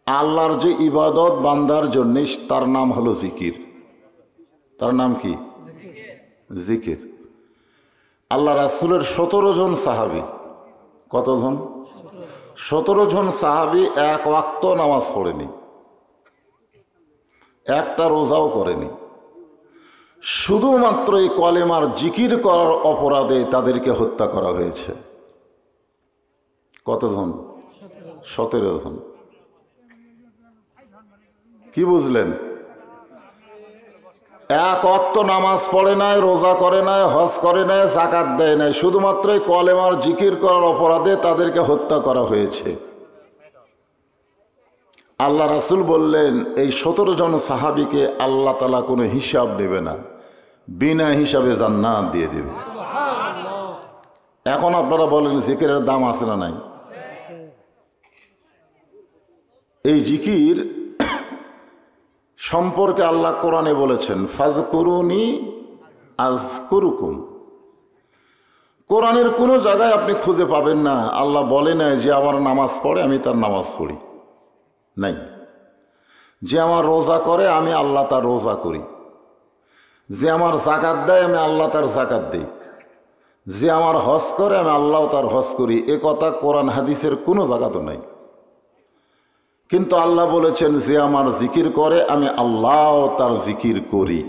আল্লাহর যে ইবাদত বান্দার জন্য, তার নাম হলো জিকির। তার নাম কি? জিকির। আল্লাহ রাসূলের 17 জন সাহাবী, কতজন? 17 জন সাহাবী এক ওয়াক্ত নামাজ পড়েনি, একটা রোজাও করেনি। শুধুমাত্র এই কলেমার জিকির করার অপরাধে তাদেরকে হত্যা করা হয়েছে। কতজন? 17 জন। কি বুঝলেন? এক ওয়াক্ত নামাজ পড়ে নাই, রোজা করে নাই, হজ করে নাই, যাকাত দেয় নাই, শুধুমাত্র এই কলেমার জিকির করার অপরাধে তাদেরকে হত্যা করা হয়েছে। আল্লাহ রাসূল বললেন, এই 17 জন সাহাবীকে আল্লাহ তাআলা কোনো হিসাব নেবে না, বিনা হিসাবে জান্নাত দিয়ে দেবে। এখন আপনারা বলেন, জিকিরের দাম আছে না নাই? এই জিকির সম্পর্কে আল্লাহ কোরআনে বলেছেন, ফাজকুরুনি আযকুরুকুম। কোরআনের কোনো জায়গায় আপনি খুঁজে পাবেন না আল্লাহ বলে নাই যে আমার নামাজ পড়ে আমি তার নামাজ পড়ি, নাই। যে আমার রোজা করে আমি আল্লাহ তার রোজা করি, যে আমার যাকাত দেয় আমি আল্লাহ তার যাকাত দিই, যে আমার হজ করে আমি আল্লাহ তার হজ করি। এ কথা কোরআন হাদিসের কোনো জায়গাতে নাই। কিন্তু আল্লাহ বলেছেন, যে আমার জিকির করে আমি আল্লাহ তার জিকির করি।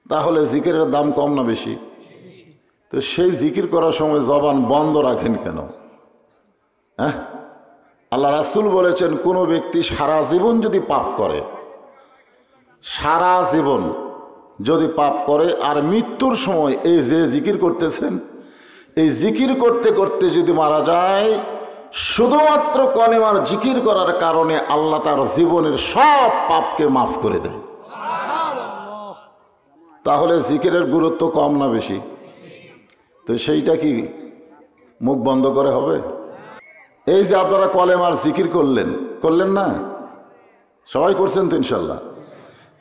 তাহলে জিকিরের দাম কম না বেশি? তো সেই জিকির করার সময় জবান বন্ধ রাখেন কেন? হ্যাঁ, আল্লাহ রাসূল বলেছেন, কোনো ব্যক্তি সারা জীবন যদি পাপ করে, সারা জীবন যদি পাপ করে, আর মৃত্যুর সময় এই যে জিকির করতেছেন, এই জিকির করতে করতে যদি মারা যায়, শুধুমাত্র কলেমার জিকির করার কারণে আল্লাহ তার জীবনের সব পাপকে মাফ করে দেয়। তাহলে জিকিরের গুরুত্ব কম না বেশি? তো সেইটা কি মুখ বন্ধ করে হবে? এই যে আপনারা কলেমার জিকির করলেন না? সবাই করছেন তো ইনশাল্লাহ?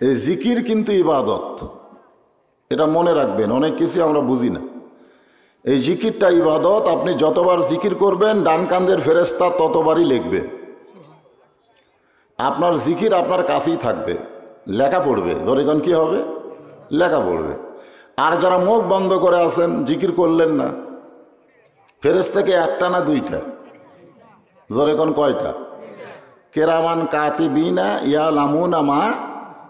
এই জিকির কিন্তু ইবাদত, এটা মনে রাখবেন। অনেক কিছু আমরা বুঝি না। এই জিকিরটা ইবাদত। আপনি যতবার জিকির করবেন, ডান কাঁধের ফেরেশতা ততবারই লিখবে। আপনার জিকির আপনার কাছেই থাকবে, লেখা পড়বে। যখন কি হবে? লেখা পড়বে। আর যারা মুখ বন্ধ করে আছেন, জিকির করলেন না, ফেরেশতাকে একটা না দুইটা? যখন কয়টা? কেরামান কাতিবিনা ইয়ালামুনা মা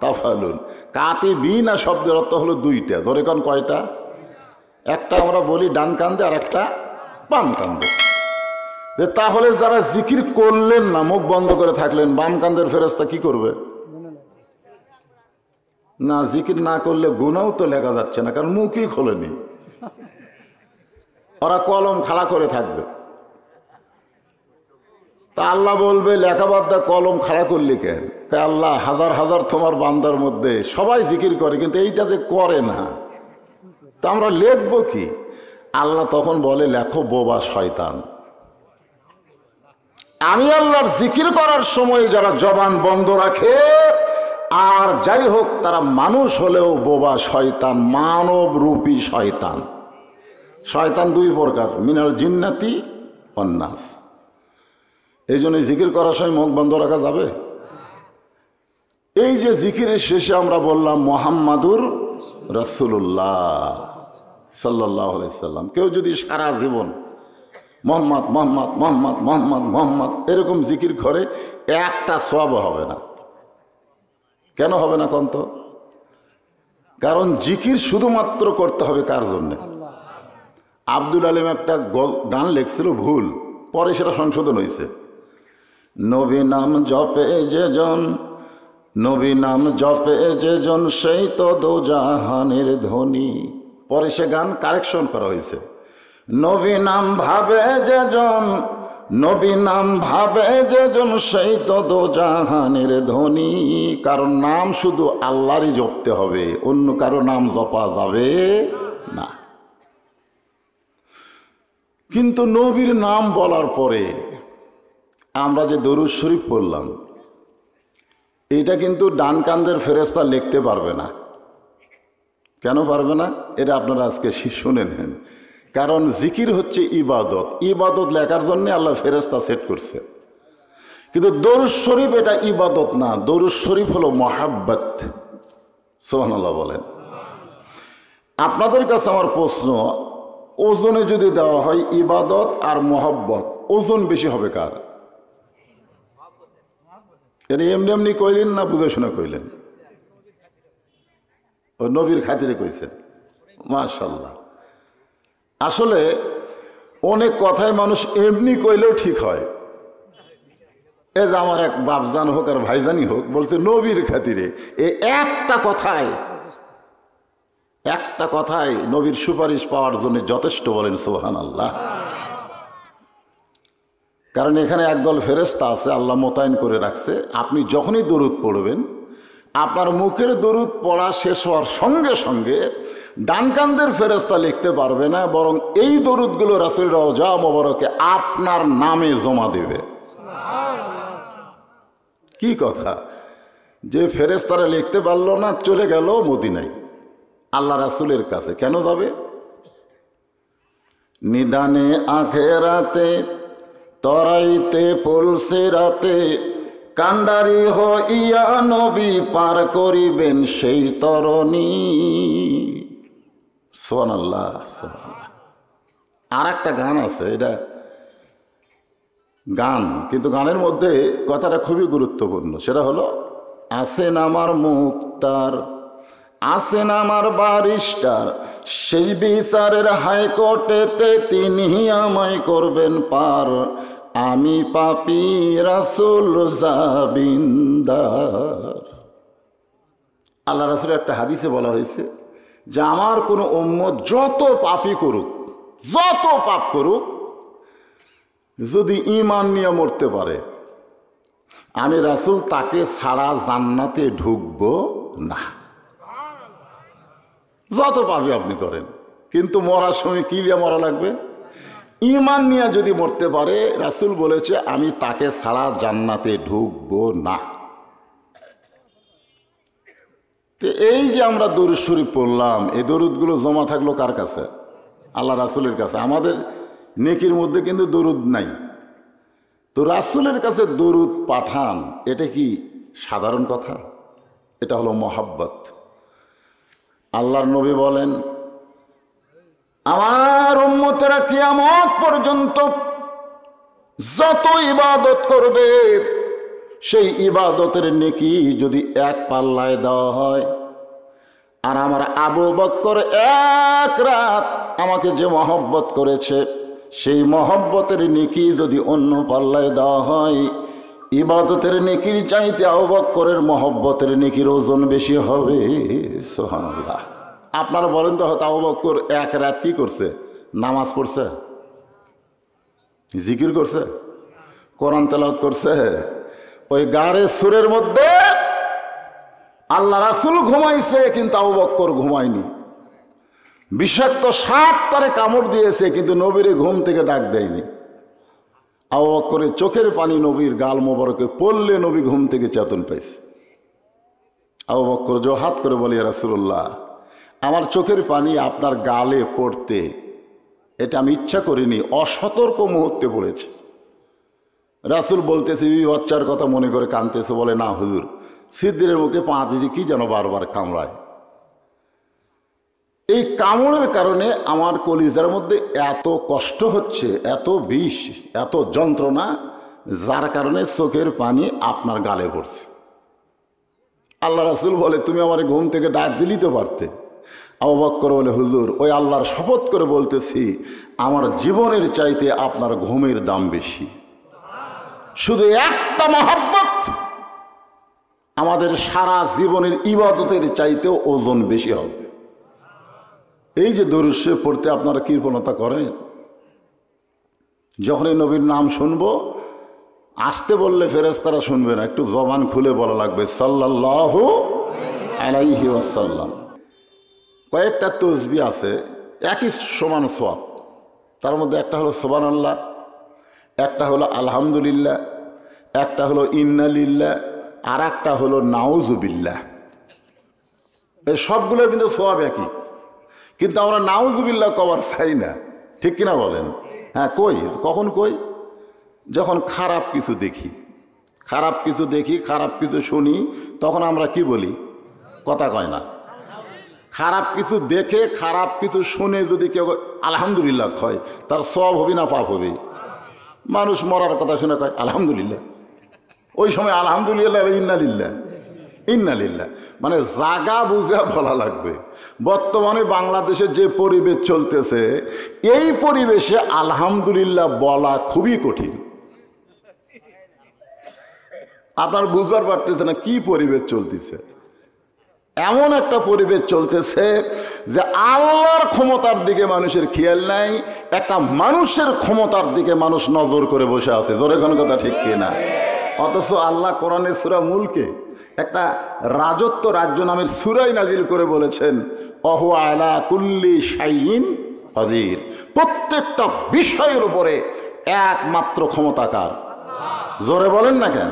তাফালুন। কাতিবিনা শব্দের অর্থ হলো দুইটা। যখন কয়টা? একটা আমরা বলি ডান কান্দে, আর একটা বাম কান্দে। যে তাহলে যারা জিকির করলেন না, মুখ বন্ধ করে থাকলেন, বাম কান্দের ফেরেশতা কি করবে? না, জিকির না করলে গুনাও তো লেখা যাচ্ছে না, কারণ মুখই খোলেনি। ওরা কলম খাড়া করে থাকবে। তা আল্লাহ বলবে, লেখা বাদ দা, কলম খাড়া করলি কেন? আল্লাহ, হাজার হাজার তোমার বান্দার মধ্যে সবাই জিকির করে, কিন্তু এইটা যে করে না, তা আমরা লিখবো কি? আল্লাহ তখন বলে, লেখো বোবা শয়তান। আমি আল্লাহর জিকির করার সময় যারা জবান বন্ধ রাখে, আর যাই হোক তারা মানুষ হলেও বোবা শয়তান, মানব রূপী শয়তান। শয়তান দুই প্রকার, মিনাল জিন্নাতি ওয়ান নাস। এই জন্য জিকির করার সময় মুখ বন্ধ রাখা যাবে? এই যে জিকিরের শেষে আমরা বললাম মুহাম্মাদুর রাসূলুল্লাহ সাল্লাল্লাহু আলাইহি সাল্লাম, কেউ যদি সারা জীবন মোহাম্মদ মোহাম্মদ মোহাম্মদ মোহাম্মদ মোহাম্মদ এরকম জিকির করে, একটা সওয়াব হবে না। কেন হবে না কন্ত? কারণ জিকির শুধুমাত্র করতে হবে কার জন্যে? আব্দুল আলিম একটা গান লেখছিল ভুল, পরে সেটা সংশোধন হয়েছে। নবী নাম জপে যেজন, নবী নাম জপে যেজন, সেই তো দোজাহানের ধনী। পরে সে গান কারেকশন করা হয়েছে। নবী নাম ভাবে যেজন, নবী নাম ভাবে যেজন, সেই তো দোজাহানের ধনী। কারণ নাম শুধু আল্লাহরই জপতে হবে, অন্য কারো নাম জপা যাবে না। কিন্তু নবীর নাম বলার পরে আমরা যে দরুদ শরীফ পড়লাম, এইটা কিন্তু ডান কান্দের ফেরেশতা লিখতে পারবে না। কেন পারবে না? এটা আপনারা আজকে শুনে নেন। কারণ জিকির হচ্ছে ইবাদত। ইবাদত লেখার জন্য আল্লাহ ফেরেশতা সেট করছে। কিন্তু দরুদ শরীফ এটা ইবাদত না, দরুদ শরীফ হলো মহাব্বত। সুবহানাল্লাহ বলেন। আপনাদের কাছে আমার প্রশ্ন, ওজনে যদি দেওয়া হয় ইবাদত আর মহব্বত, ওজন বেশি হবে কার? এটা এমনি এমনি কইলেন না বুঝে শুনে কইলেন? ও নবীর খাতিরে কইছেন। মাশাআল্লাহ। আসলে অনেক কথাই মানুষ এমনি কইলেও ঠিক হয়। এ যে আমার এক বাপজান হোক আর ভাইজানি হোক বলছে নবীর খাতিরে, এই একটা কথায় নবীর সুপারিশ পাওয়ার জন্য যথেষ্ট, বলেন সুবহানাল্লাহ। কারণ এখানে একদল ফেরেশতা আছে আল্লাহ মোতায়েন করে রাখছে। আপনি যখনই দরুদ পড়বেন, আপনার মুখের দরুদ পড়া শেষ হওয়ার সঙ্গে সঙ্গে ডান কান্দের ফেরেশতা লিখতে পারবে না, বরং এই দরুদগুলো রাসূলের রওজা মোবারকে আপনার নামে জমা দেবে। কি কথা! যে ফেরেশতারা লিখতে পারলো না, চলে গেল মদিনায় আল্লাহ রাসূলের কাছে। কেন যাবে? নিদানে আখেরাতে তরাইতে পলসে রাতে কান্ডারি হইয়া নবী পার করিবেন সেই তরণী। সুবহানাল্লাহ, সুবহানাল্লাহ। আর একটা গান আছে, এটা গান, কিন্তু গানের মধ্যে কথাটা খুবই গুরুত্বপূর্ণ। সেটা হলো, আসেন আমার মুক্তার, আসেন আমার বারিস্টার, শেষ বিচারের হাইকোর্টেতে তিনি আমায় করবেন পার, আমি পাপী রাসূল জাবিন্দার। আল্লাহ রাসূলের একটা হাদিসে বলা হয়েছে যে আমার কোনো উম্মত যত পাপই করুক, যত পাপ করুক, যদি ঈমান নিয়ে মরতে পারে, আমি রাসূল তাকে ছাড়া জান্নাতে ঢুকবো না। যত পাপই আপনি করেন, কিন্তু মরার সময় কি নিয়ে মরা লাগবে? ঈমান নিয়ে যদি মরতে পারে, রাসূল বলেছে আমি তাকে ছাড়া জান্নাতে ঢুকবো না। তো এই যে আমরা দরুদ শরীফ পড়লাম, এই দরুদগুলো জমা থাকলো কার কাছে? আল্লাহ রাসূলের কাছে। আমাদের নেকির মধ্যে কিন্তু দরুদ নাই। তো রাসূলের কাছে দরুদ পাঠান, এটা কি সাধারণ কথা? এটা হলো মহাব্বত। আল্লাহর নবী বলেন, আমার উম্মতেরা কিয়ামত পর্যন্ত যত ইবাদত করবে, সেই ইবাদতের নেকি যদি এক পাল্লায় দেওয়া হয়, আর আমার আবু বকর এক রাত আমাকে যে মহব্বত করেছে, সেই মহব্বতের নেকি যদি অন্য পাল্লায় দেওয়া হয়, ইবাদতের নেকির চাইতে আবু বকরের মহব্বতের নেকির ওজন বেশি হবে। সুবহানাল্লাহ। আপনারা বলেন তো, হয়তো আবু বকর এক রাত কি করছে? নামাজ পড়ছে, জিকির করছে, কোরআন তেলাওয়াত করছে। ওই গারে সুরের মধ্যে আল্লাহ রাসূল ঘুমাইছে, কিন্তু আবু বকর ঘুমায়নি। বিষাক্ত সাপ তারে কামড় দিয়েছে, কিন্তু নবীরে ঘুম থেকে ডাক দেয়নি। আবু বকরের চোখের পানি নবীর গাল মোবারকে পড়লে নবী ঘুম থেকে চেতন পাইছে। আবু বকর জোহাত করে বলে, ইয়া রাসূলুল্লাহ, আমার চোখের পানি আপনার গালে পড়তে, এটা আমি ইচ্ছা করিনি, অসতর্ক মুহূর্তে পড়েছে। রাসূল বলতেছে, বাচ্চার কথা মনে করে কাঁদতেছে, বলে, না হুজুর, সিদ্দিরের মুখে পা দিয়েছে, কি যেন বারবার কামড়ায়। এই কামড়ের কারণে আমার কলিজার মধ্যে এত কষ্ট হচ্ছে, এত বিষ, এত যন্ত্রণা, যার কারণে চোখের পানি আপনার গালে পড়ছে। আল্লাহ রাসূল বলে, তুমি আমার ঘুম থেকে ডাক দিলি তো পারতে। আবু বকর বলে, হুজুর, ওই আল্লাহর শপথ করে বলতেছি, আমার জীবনের চাইতে আপনার ঘুমের দাম বেশি। শুধু একটা মহব্বত আমাদের সারা জীবনের ইবাদতের চাইতেও ওজন বেশি হবে। এই যে দরুদ শরীফ পড়তে আপনারা কৃপণতা করেন, যখনই নবীর নাম শুনবো, আসতে বললে ফেরেশতারা শুনবে না, একটু জবান খুলে বলা লাগবে সাল্লাল্লাহু আলাইহি ওয়াসাল্লাম। কয়েকটা তসবিহ আছে, একই সমান সওয়াব। তার মধ্যে একটা হলো সুবহানাল্লাহ, একটা হলো আলহামদুলিল্লাহ, একটা হলো ইন্না লিল্লাহ, আর একটা হলো নাউজুবিল্লাহ। এই সবগুলো কিন্তু সওয়াব একই, কিন্তু আমরা নাউজুবিল্লাহ কবার চাই না, ঠিক কিনা বলেন? হ্যাঁ, কই, কখন কই? যখন খারাপ কিছু দেখি, খারাপ কিছু দেখি, খারাপ কিছু শুনি, তখন আমরা কি বলি? কথা কয় না। খারাপ কিছু দেখে, খারাপ কিছু শুনে যদি কেউ আলহামদুলিল্লাহ কয়, তার সওয়াব হবে না পাপ হবে? মানুষ মরার কথা শুনে কয় আলহামদুলিল্লাহ, ওই সময় আলহামদুলিল্লাহ ইন্নালিল্লাহ ইন্নালিল্লাহ, মানে জাগা বুঝা বলা লাগবে। বর্তমানে বাংলাদেশে যে পরিবেশ চলতেছে, এই পরিবেশে আলহামদুলিল্লাহ বলা খুবই কঠিন। আপনার বুঝবার পারতেছে না কি পরিবেশ চলতেছে। এমন একটা পরিবেশ চলতেছে যে আল্লাহর ক্ষমতার দিকে মানুষের খেয়াল নাই, একটা মানুষের ক্ষমতার দিকে মানুষ নজর করে বসে আছে। জোরে কোন কথা ঠিক কিনা? অথচ আল্লাহ কোরআনের সূরা মুলকে একটা রাজত্ব রাজ্য নামের সূরাই নাজিল করে বলেছেন, অহু আলা কুল্লি শাইইন কাদির, প্রত্যেকটা বিষয়ের উপরে একমাত্র ক্ষমতাকার। জোরে বলেন না কেন?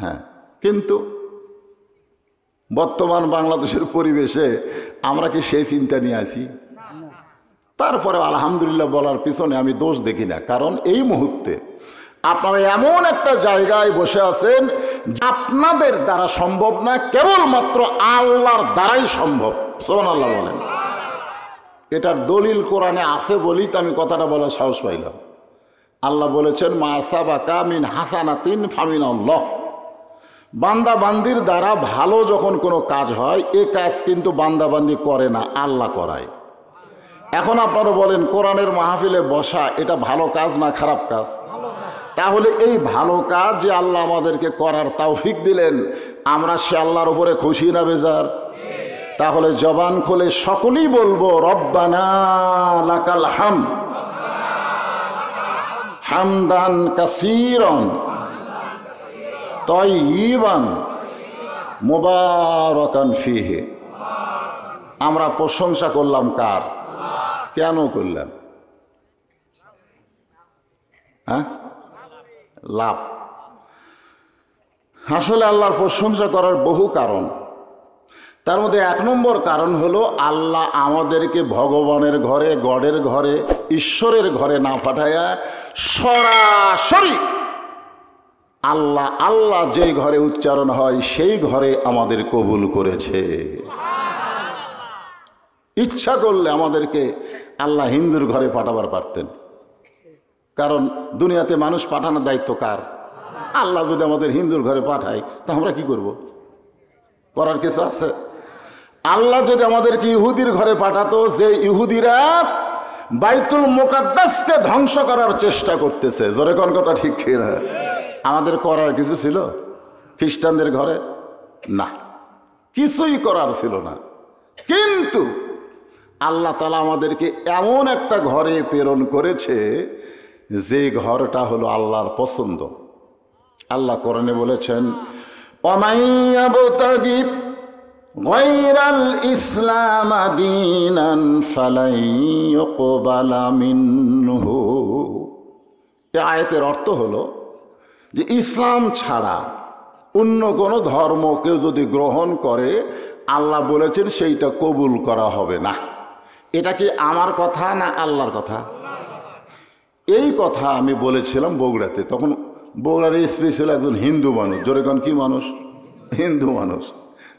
হ্যাঁ, কিন্তু বর্তমান বাংলাদেশের পরিবেশে আমরা কি সেই চিন্তা নিয়ে আছি? তারপরে আলহামদুলিল্লাহ বলার পিছনে আমি দোষ দেখি না, কারণ এই মুহূর্তে আপনারা এমন একটা জায়গায় বসে আছেন আপনাদের দ্বারা সম্ভব না, কেবলমাত্র আল্লাহর দ্বারাই সম্ভব। সুবহানাল্লাহ বলেন। এটার দলিল কোরআনে আছে বলেই তো আমি কথাটা বলার সাহস পাইলাম। আল্লাহ বলেছেন, মা সাবাকা মিন হাসানাতিন ফামিনাল্লাহ, বান্দা বান্দির দ্বারা ভালো যখন কোনো কাজ হয়, এ কাজ কিন্তু বান্দা বান্দি করে না, আল্লাহ করায়। এখন আপনারা বলেন, কোরআনের মাহফিলে বসা এটা ভালো কাজ না খারাপ কাজ? তাহলে এই ভালো কাজ যে আল্লাহ আমাদেরকে করার তৌফিক দিলেন, আমরা সে আল্লাহর উপরে খুশি না বেজার? তাহলে জবান খুলে সকলেই বলবো, রব্বানা লাকাল হামদ হামদান কাসীরান তাইয়িবান মুবারাকান ফিহি। আমরা প্রশংসা করলাম কার? কেন করলাম? হ্যাঁ, লাভ। আসলে আল্লাহর প্রশংসা করার বহু কারণ, তার মধ্যে 1 নম্বর কারণ হলো আল্লাহ আমাদেরকে ভগবানের ঘরে, গডের ঘরে, ঈশ্বরের ঘরে না পাঠায়া সরাসরি আল্লাহ আল্লাহ যেই ঘরে উচ্চারণ হয় সেই ঘরে আমাদের কবুল করেছে। ইচ্ছা করলে আমাদেরকে আল্লাহ হিন্দুর ঘরে পাঠাবার পারতেন, কারণ দুনিয়াতে মানুষ পাঠানোর দায়িত্ব কার? আল্লাহ যদি আমাদের হিন্দুর ঘরে পাঠায় তা আমরা কি করব? করার কিছু আছে? আল্লাহ যদি আমাদেরকে ইহুদির ঘরে পাঠাতো, যে ইহুদিরা বাইতুল মুকাদ্দাসকে ধ্বংস করার চেষ্টা করতেছে, জোরে কোন কথা ঠিক কিনা? আমাদের করার কিছু ছিল? খ্রিস্টানদের ঘরে না, কিছুই করার ছিল না। কিন্তু আল্লাহ তাআলা আমাদেরকে এমন একটা ঘরে প্রেরণ করেছে যে ঘরটা হলো আল্লাহর পছন্দ। আল্লাহ কোরআনে বলেছেন, ওয়ামাইয়াবতাগি গায়রাল ইসলাম দীনান ফালাই ইউকবালা মিনহু। এই আয়াতের অর্থ হলো যে ইসলাম ছাড়া অন্য কোনো ধর্ম কেউ যদি গ্রহণ করে, আল্লাহ বলেছেন সেইটা কবুল করা হবে না। এটা কি আমার কথা না আল্লাহর কথা? এই কথা আমি বলেছিলাম বগুড়াতে। তখন বগুড়ার এসপি ছিল একজন হিন্দু মানুষ। জোরে কোন কি মানুষ? হিন্দু মানুষ।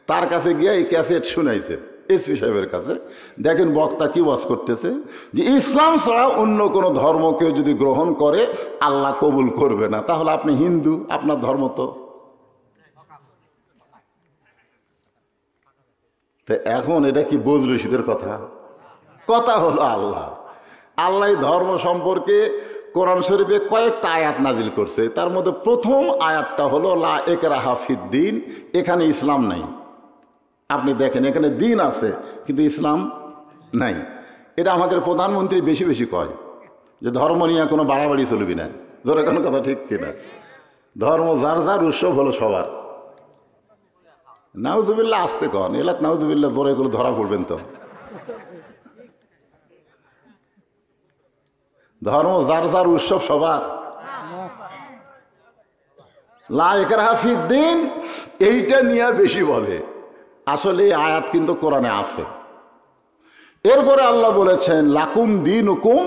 তার কাছে গিয়ে এই ক্যাসেট শুনাইছে এসপি সাহেবের কাছে। দেখেন বক্তা কি ওয়াজ করতেছে, যে ইসলাম ছাড়া অন্য কোনো ধর্ম কেউ যদি গ্রহণ করে আল্লাহ কবুল করবে না। তাহলে আপনি হিন্দু, আপনার ধর্ম তো। এখন এটা কি বজ রশিদের কথা? কথা হলো আল্লাহ আল্লাহ ধর্ম সম্পর্কে কোরআন শরীফে কয়েকটা আয়াত নাজিল করছে। তার মধ্যে প্রথম আয়াতটা হলো লা ইকরাহা ফিদ্দিন। এখানে ইসলাম নাই। আপনি দেখেন এখানে দিন আছে কিন্তু ইসলাম নাই। এটা আমাদের প্রধানমন্ত্রী বেশি বেশি কয় যে ধর্ম নিয়ে কোনো বাড়াবাড়ি চলবি না। ধরে কোনো কথা ঠিক কিনা? ধর্ম যার যার উৎসব হলো সবার। নাউজুবিল্লাহ আসতে কন, এলাক নাউজুবিল্লাহ জোরে এগুলো ধরা পড়বেন তো। ধর্ম যার যার উৎসব সবার। লা ইকরাহা ফিদ্দিন এইটা নিয়ে বেশি বলে। আসলে এই আয়াত কিন্তু কোরআনে আছে। এরপরে আল্লাহ বলেছেন লাকুম দিনুকুম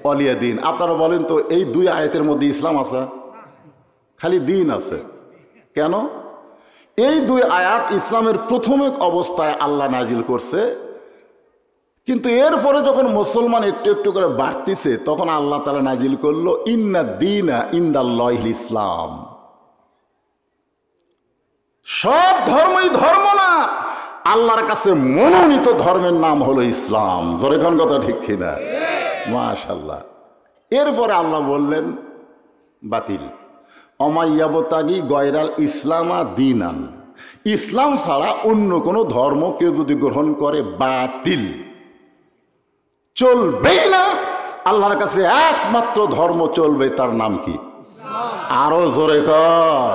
ওয়ালিয়া দিন। আপনারা বলেন তো এই দুই আয়াতের মধ্যে ইসলাম আছে? খালি দিন আছে। কেন? এই দুই আয়াত ইসলামের প্রাথমিক অবস্থায় আল্লাহ নাজিল করছে, কিন্তু এরপরে যখন মুসলমান একটু একটু করে বাড়তিছে তখন আল্লাহ তাআলা নাজিল করলো ইন্না দীনা ইনদাল্লাহিল ইসলাম। সব ধর্মই ধর্ম না, আল্লাহর কাছে মনোনীত ধর্মের নাম হলো ইসলাম। জোরে কোন কথা ঠিক কিনা? মাশাআল্লাহ। এরপরে আল্লাহ বললেন বাতিল, অমাইয়াবতাগি গয়রাল ইসলামা দীনান, ইসলাম ছাড়া অন্য কোনো ধর্ম কেউ যদি গ্রহণ করে বাতিল, চলবেই না। আল্লাহর কাছে একমাত্র ধর্ম চলবে, তার নাম কি? আরো জোরে কর।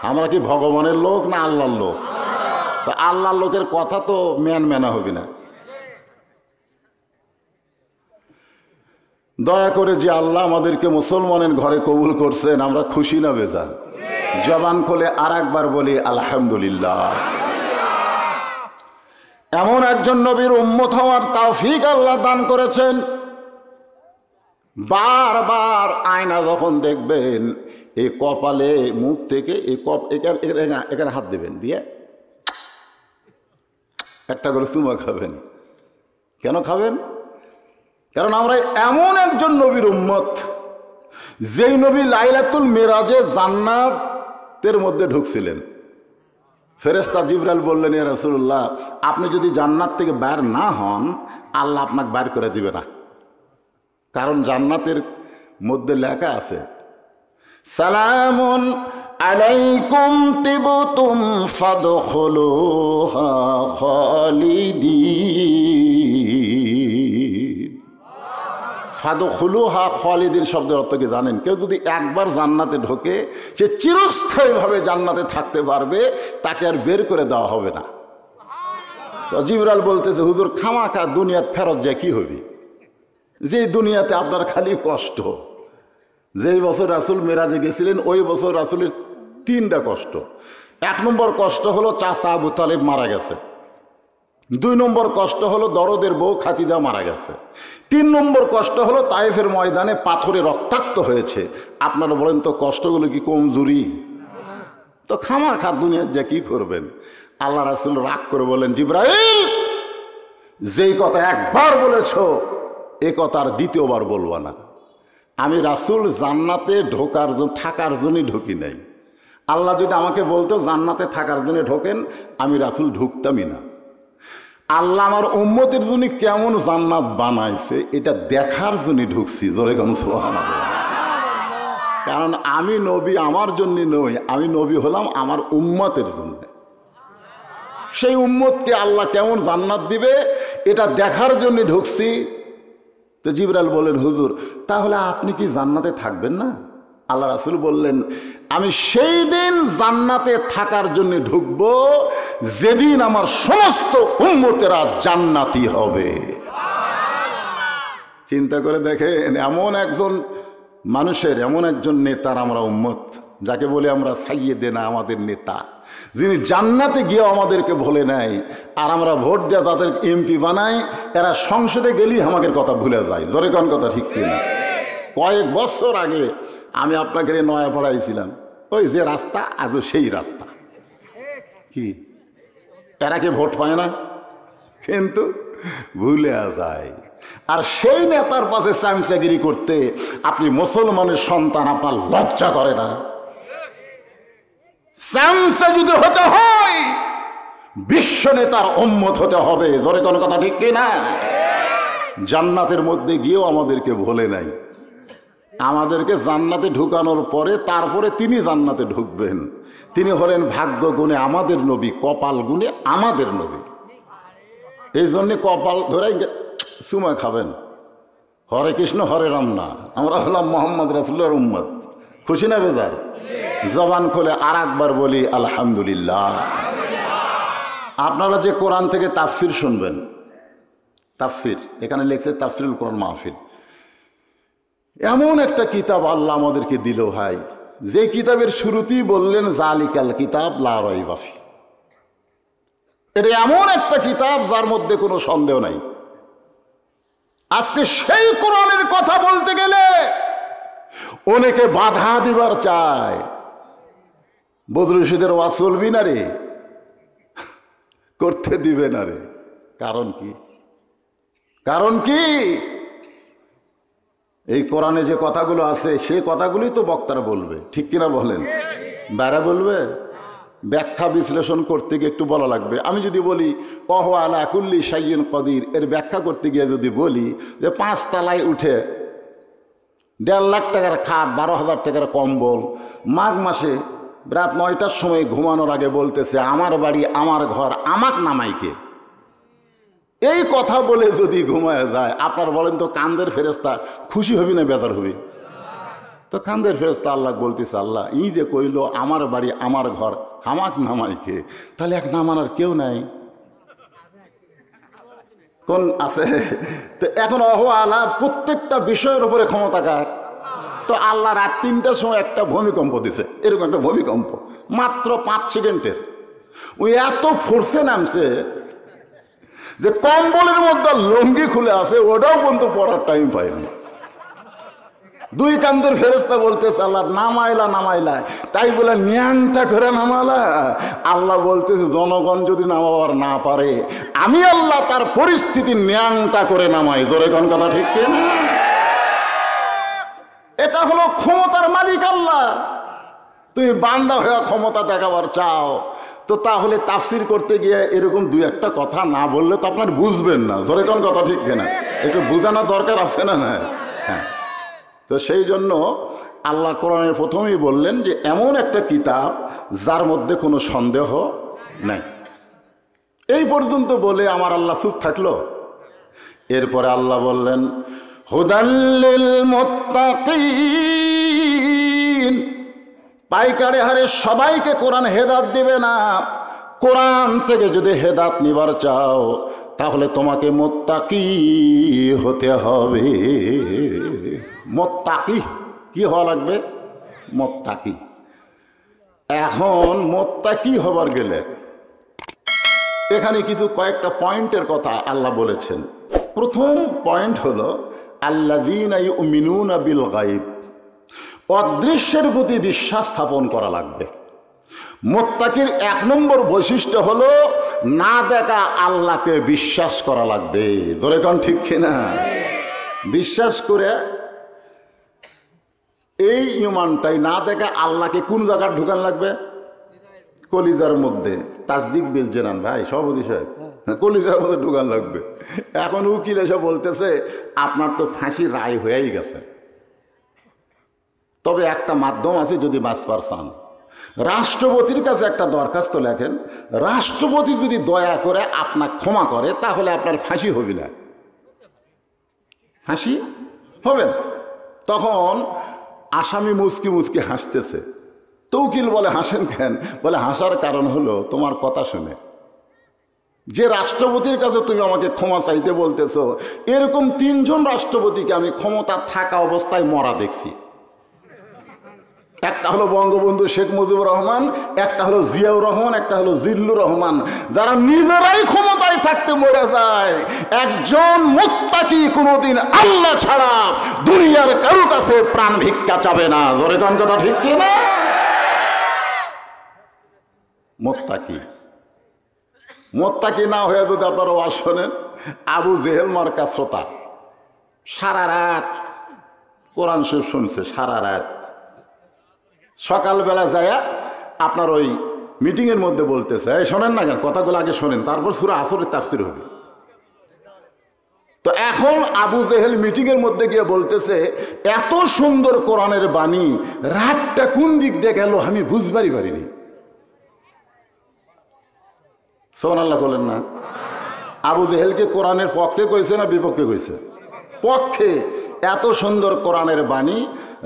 আমরা কি ভগবানের লোক না আল্লাহর লোক? তো আল্লাহর লোকের কথা তো মেনা হবে না। দয়া করে যে আল্লাহ আমাদেরকে মুসলমানের ঘরে কবুল করছেন, আমরা খুশি না বেজার? জবান খুলে আর একবার বলি আলহামদুলিল্লাহ। এমন একজন নবীর উম্মত হওয়ার তৌফিক আল্লাহ দান করেছেন। বারবার আয়না যখন দেখবেন, এই কপালে মুখ থেকে এই এখানে হাত দেবেন, দিয়ে একটা করে চুমা খাবেন। কেন খাবেন? কারণ আমরা এমন একজন নবীর উম্মত, যেই নবী লাইলাতুল মিরাজে জান্নাতের মধ্যে ঢুকছিলেন। ফেরেশতা জিবরাইল বললেন, ইয়া রাসূলুল্লাহ, আপনি যদি জান্নাত থেকে বের না হন, আল্লাহ আপনাকে বের করে দিবে না। কারণ জান্নাতের মধ্যে লেখা আছে সালামুন আলাইকুম তিবতুম ফাদখুলুহা খালিদিন। ফাদখুলুহা খালিদিন শব্দের অর্থ কি জানেন? কেউ যদি একবার জান্নাতে ঢোকে, সে চিরস্থায়ীভাবে জান্নাতে থাকতে পারবে, তাকে আর বের করে দেওয়া হবে না। তো জিবরাইল বলতেছে, হুজুর খামাখা দুনিয়াত ফেরত যায় কি হবে? যে দুনিয়াতে আপনার খালি কষ্ট। যেই বছর রাসূল মেরাজে গেছিলেন, ওই বছর রাসূলের 3টা কষ্ট। 1 নম্বর কষ্ট হলো চাচা আবু তালেব মারা গেছে। 2 নম্বর কষ্ট হলো দরদের বউ খাদিজা মারা গেছে। 3 নম্বর কষ্ট হলো তায়েফের ময়দানে পাথরে রক্তাক্ত হয়েছে। আপনারা বলেন তো কষ্টগুলো কি কমজোরি? তো খামাখা দুনিয়ার যা কি করবেন? আল্লাহ রাসূল রাগ করে বলেন, জিবরাইল, যেই কথা একবার বলেছো, এ কথা আর দ্বিতীয়বার বলবা না। আমি রাসূল জান্নাতে ঢোকার জন্য, থাকার জন্যই ঢুকি নাই। আল্লাহ যদি আমাকে বলতো জান্নাতে থাকার জন্য ঢোকেন, আমি রাসূল ঢুকতামই না। আল্লাহ আমার উম্মতের জন্য কেমন জান্নাত বানাইছে এটা দেখার জন্য ঢুকছি। জোরে কোন সুবহানাল্লাহ। কারণ আমি নবী আমার জন্য নই, আমি নবী হলাম আমার উম্মতের জন্য। সেই উম্মতকে আল্লাহ কেমন জান্নাত দিবে এটা দেখার জন্য ঢুকছি। তো জিবরাইল বললেন, হুজুর তাহলে আপনি কি জান্নাতে থাকবেন না? আল্লাহ রাসূল বললেন, আমি সেই দিন জান্নাতে থাকার জন্য ঢুকব যেদিন আমার সমস্ত উম্মতেরা জান্নাতি হবে। চিন্তা করে দেখেন, এমন একজন মানুষের, এমন একজন নেতার আমরা উম্মত, যাকে বলে আমরা সাইয়েদেনা, আমাদের নেতা, যিনি জান্নাতে গিয়ে আমাদেরকে ভুলে নেয়। আর আমরা ভোট দিয়ে তাদের এমপি বানাই, এরা সংসদে গেলেই আমাদের কথা ভুলে যায়। জোরে কোন কথা ঠিক কিনা? কয়েক বছর আগে আমি আপনাকে নয়াপাড়ায় ছিলাম, ওই যে রাস্তা আজও সেই রাস্তা। কি এরা কি ভোট পায় না? কিন্তু ভুলে যায়। আর সেই নেতার পাশে চামচাগিরি করতে আপনি মুসলমানের সন্তান, আপনার লজ্জা করে না? চামচা যদি হতে হয়, বিশ্ব নেতার উম্মত হতে হবে। জোরে কোন কথা ঠিক কিনা? জান্নাতের মধ্যে গিয়েও আমাদেরকে ভুলে নাই। আমাদেরকে জান্নাতে ঢুকানোর পরে তারপরে তিনি জান্নাতে ঢুকবেন। তিনি হলেন ভাগ্য গুণে আমাদের নবী, কপাল গুণে আমাদের নবী। এই জন্যে কপাল ধরে চুমা খাবেন। হরে কৃষ্ণ হরে রাম না, আমরা হলাম মোহাম্মদ রাসূলুল্লাহর উম্মত। খুশি না বেজার? জবান খুলে আর একবার বলি আলহামদুলিল্লাহ। আপনারা যে কোরআন থেকে তাফসির শুনবেন, তাফসির এখানে লেখছে তাফসিরুল কোরআন মাহফিল, এমন একটা কিতাব আল্লাহ আমাদেরকে দিল ভাই, যে কিতাবের শুরুতেই বললেন জালিকাল কিতাব লা রাইবা ফি। এটা এমন একটা কিতাব যার মধ্যে কোনো সন্দেহ নাই। আজকে সেই কোরআনের কথা বলতে গেলে অনেকে বাধা দিবার চায়, বদরুল রশিদের ওয়াজ চলবি না রে, করতে দিবে না রে। কারণ কি? কারণ কি? এই কোরআনে যে কথাগুলো আছে সেই কথাগুলোই তো বক্তারা বলবে, ঠিক কিনা বলেন? বেড়া বলবে? ব্যাখ্যা বিশ্লেষণ করতে গিয়ে একটু বলা লাগবে। আমি যদি বলি ওয়া আলা কুল্লি শাইইন কদির, এর ব্যাখ্যা করতে গিয়ে যদি বলি যে 5 তলায় উঠে 1.5 লাখ টাকার খাট, 12,000 টাকার কম্বল, মাঘ মাসে রাত 9টার সময় ঘুমানোর আগে বলতেছে আমার বাড়ি আমার ঘর আমাক নামাইকে, এই কথা বলে যদি ঘুমায় যায়, আপনার বলেন তো কান্দের ফেরেশতা খুশি হবি না বেজার হবি? তো কান্দের ফেরেশতা আল্লাহ বলতেছে, আল্লাহ ই যে কইল আমার বাড়ি আমার ঘর আমাক নামাইকে, তাহলে এক নামানোর কেউ নাই, কোন আছে? তো এখন আল্লাহ প্রত্যেকটা বিষয়ের উপরে ক্ষমতাকার। তো আল্লাহ রাত 3টার সময় একটা ভূমিকম্প দিছে, এরকম একটা ভূমিকম্প মাত্র 5 সেকেন্ডের, ওই এত ফোর্সে নামছে যে কম্বলের মধ্যে লুঙ্গি খুলে আছে, ওটাও পর্যন্ত পড়ার টাইম পায়নি। 2 কান্দের ফেরেশতা বলতেছে আল্লাহ নামাইলা নামাইলা, তাই বলে ন্যাংটা করে নামালা। আল্লাহ বলতেছে জনগণ যদি নামাবার না পারে, আমি আল্লাহ তার পরিস্থিতি ন্যাংটা করে নামাই। জোরে কোন কথা ঠিক কিনা? এটা হলো ক্ষমতার মালিক আল্লাহ। তুমি বান্দা হয়ে ক্ষমতা দেখাবার চাও, তো তাহলে তাফসির করতে গিয়ে এরকম 2-1টা কথা না বললে তো আপনার বুঝবেন না। জোরে কোন কথা ঠিক কিনা? একটু বোঝানো দরকার আছে না? না, হ্যাঁ। তো সেই জন্য আল্লাহ কোরআনের প্রথমেই বললেন যে এমন একটা কিতাব যার মধ্যে কোনো সন্দেহ নাই। এই পর্যন্ত বলে আমার আল্লাহ চুপ থাকলো। এরপরে আল্লাহ বললেন হুদাল্লিল মুত্তাকিন, পাইকারে হারে সবাইকে কোরআন হেদাত দিবে না। কোরআন থেকে যদি হেদাত নিবার চাও তাহলে তোমাকে মুত্তাকি হতে হবে। মুত্তাকি কি হওয়া লাগবে? মুত্তাকি। এখন মুত্তাকি হবার গেলে এখানে কিছু কয়েকটা পয়েন্টের কথা আল্লাহ বলেছেন। প্রথম পয়েন্ট হলো আল্লাযীনা ইউমিনুনা বিল গায়ব, অদৃশ্যের প্রতি বিশ্বাস স্থাপন করা লাগবে। মুত্তাকির 1 নম্বর বৈশিষ্ট্য হলো না দেখা আল্লাহকে বিশ্বাস করা লাগবে। জোরে কোন ঠিক কিনা? বিশ্বাস করে এই ইমানটাই না দেখা আল্লাহকে কোন জায়গায় ঢুকান লাগবে? কলিজার মধ্যে। তাসদিক বিল জানান ভাই সভাপতি সাহেব, কলিজার মধ্যে ঢুকান লাগবে। এখন উকিল এসে বলতেছে আপনার তো ফাঁসির রায় হয়েই গেছে, তবে একটা মাধ্যম আছে যদি বাঁচবার চান, রাষ্ট্রপতির কাছে একটা দরখাস্ত লেখেন, রাষ্ট্রপতি যদি দয়া করে আপনার ক্ষমা করে তাহলে আপনার ফাঁসি হবে না, ফাঁসি হবে না। তখন আসামি মুচকি মুচকি হাসতেছে। তো উকিল বলে হাসেন কেন? বলে হাসার কারণ হলো তোমার কথা শুনে যে রাষ্ট্রপতির কাছে তুমি আমাকে ক্ষমা চাইতে বলতেছো, এরকম 3 জন রাষ্ট্রপতিকে আমি ক্ষমতা থাকা অবস্থায় মরা দেখছি। একটা হলো বঙ্গবন্ধু শেখ মুজিবুর রহমান, একটা হলো জিয়াউর রহমান, একটা হলো জিল্লুর রহমান, যারা নিজেরাই ক্ষমতায় থাকতে মরে যায়। একজন মুত্তাকি কোনোদিন আল্লাহ ছাড়া দুনিয়ার কারো কাছে প্রাণ ভিক্ষা চাবে না। জোরে কোন কথা ঠিক কি না? মুত্তাকি মুত্তাকি না হয়ে যদি আপনারা ওয়াজ শোনেন, আবু জেহেল মার্কা শ্রোতা সারা রাত কোরআন শরীফ শুনছে, সারা রাত। সকালবেলা যায় আপনার ওই মিটিংয়ের মধ্যে বলতেছে এই শোনেন না কেন, কথাগুলো আগে শোনেন, তারপর সূরা আসরের তাফসীর হবে। তো এখন আবু জেহেল মিটিংয়ের মধ্যে গিয়ে বলতেছে এত সুন্দর কোরআনের বাণী, রাতটা কোন দিক দিয়ে গেল আমি বুঝবারই পারিনি। সুবহানাল্লাহ বলেন না? আবু জেহেলকে কোরআনের পক্ষে কইছে না বিপক্ষে কইছে? পক্ষে। এত সুন্দর কোরআনের বাণী,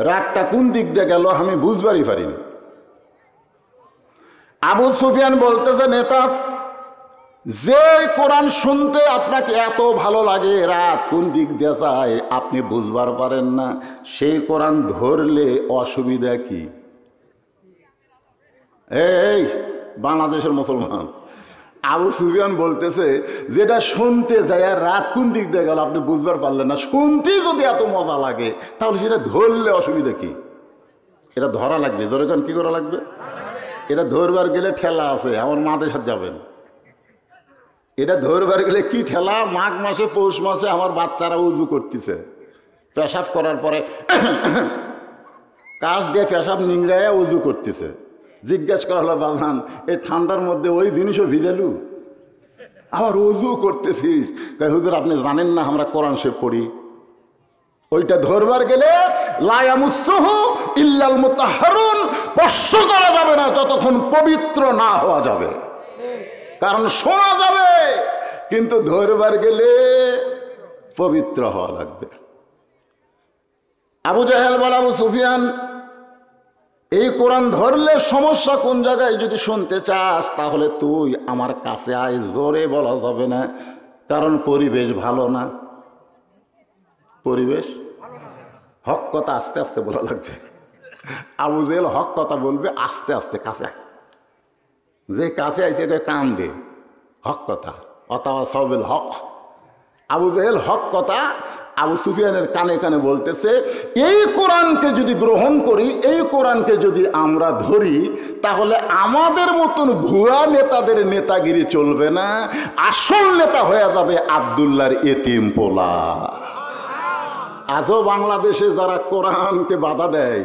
রাতটা কোন দিক দিয়ে গেল আমি বুঝবারই পারিনি। আবু সুফিয়ান বলতেছে নেতা, যে কোরআন শুনতে আপনাকে এত ভালো লাগে, রাত কোন দিক দিয়ে যায় আপনি বুঝবার পারেন না, সেই কোরআন ধরলে অসুবিধা কি? এই বাংলাদেশের মুসলমান, আবু সুফিয়ান বলতেছে, যেটা শুনতে যায় আর রাত কোন দিক দিয়ে গেল আপনি বুঝবার পারলেন না, শুনতেই যদি এত মজা লাগে তাহলে সেটা ধরলে অসুবিধা কি? এটা ধরা লাগবে। জোরেখান কি করা লাগবে? এটা ধরবার গেলে ঠেলা আছে, আমার মাদের সাথে যাবেন। এটা ধরবার গেলে কি ঠেলা, মাঘ মাসে পৌষ মাসে আমার বাচ্চারা উজু করতেছে, পেশাব করার পরে কাজ দিয়ে পেশাব নিংড়াইয়া উজু করতেছে। জিজ্ঞাসা করা হলো, বাজান এই ঠান্ডার মধ্যে ওই জিনিসও ভিজালু, আবার উজু করতেছিস? হুজুর আপনি জানেন না আমরা কোরআন শরীফ পড়ি। ওইটা ধরবার গেলে লা ইয়ামুসসুহু ইল্লাল মুতাহহারুন, স্পর্শ করা যাবে না ততক্ষণ পবিত্র না হওয়া যাবে। কারণ শোনা যাবে কিন্তু ধরবার গেলে পবিত্র হওয়া লাগবে। আবু জাহেল বলে, আবু সুফিয়ান এই কোরআন ধরলে সমস্যা কোন জায়গায়, যদি শুনতে চাস তাহলে তুই আমার কাছে আয়। জোরে বলা যাবে না, কারণ পরিবেশ ভালো না। পরিবেশ হক কথা আস্তে আস্তে বলা লাগবে। আবু জেহেল হক কথা বলবে আস্তে আস্তে, কাছে যে কাছে আইসে কান দে, হক কথা অথবা সবেল হক। আবু জেহেল হক কথা আবু সুফিয়ানের কানে কানে বলতেছে, এই কোরআনকে যদি গ্রহণ করি, এই কোরআনকে যদি আমরা ধরি, তাহলে আমাদের মতন ভুয়া নেতাদের নেতাগিরি চলবে না, আসল নেতা হয়ে যাবে আব্দুল্লাহর এতিম পোলা। আজও বাংলাদেশে যারা কোরআনকে বাধা দেয়,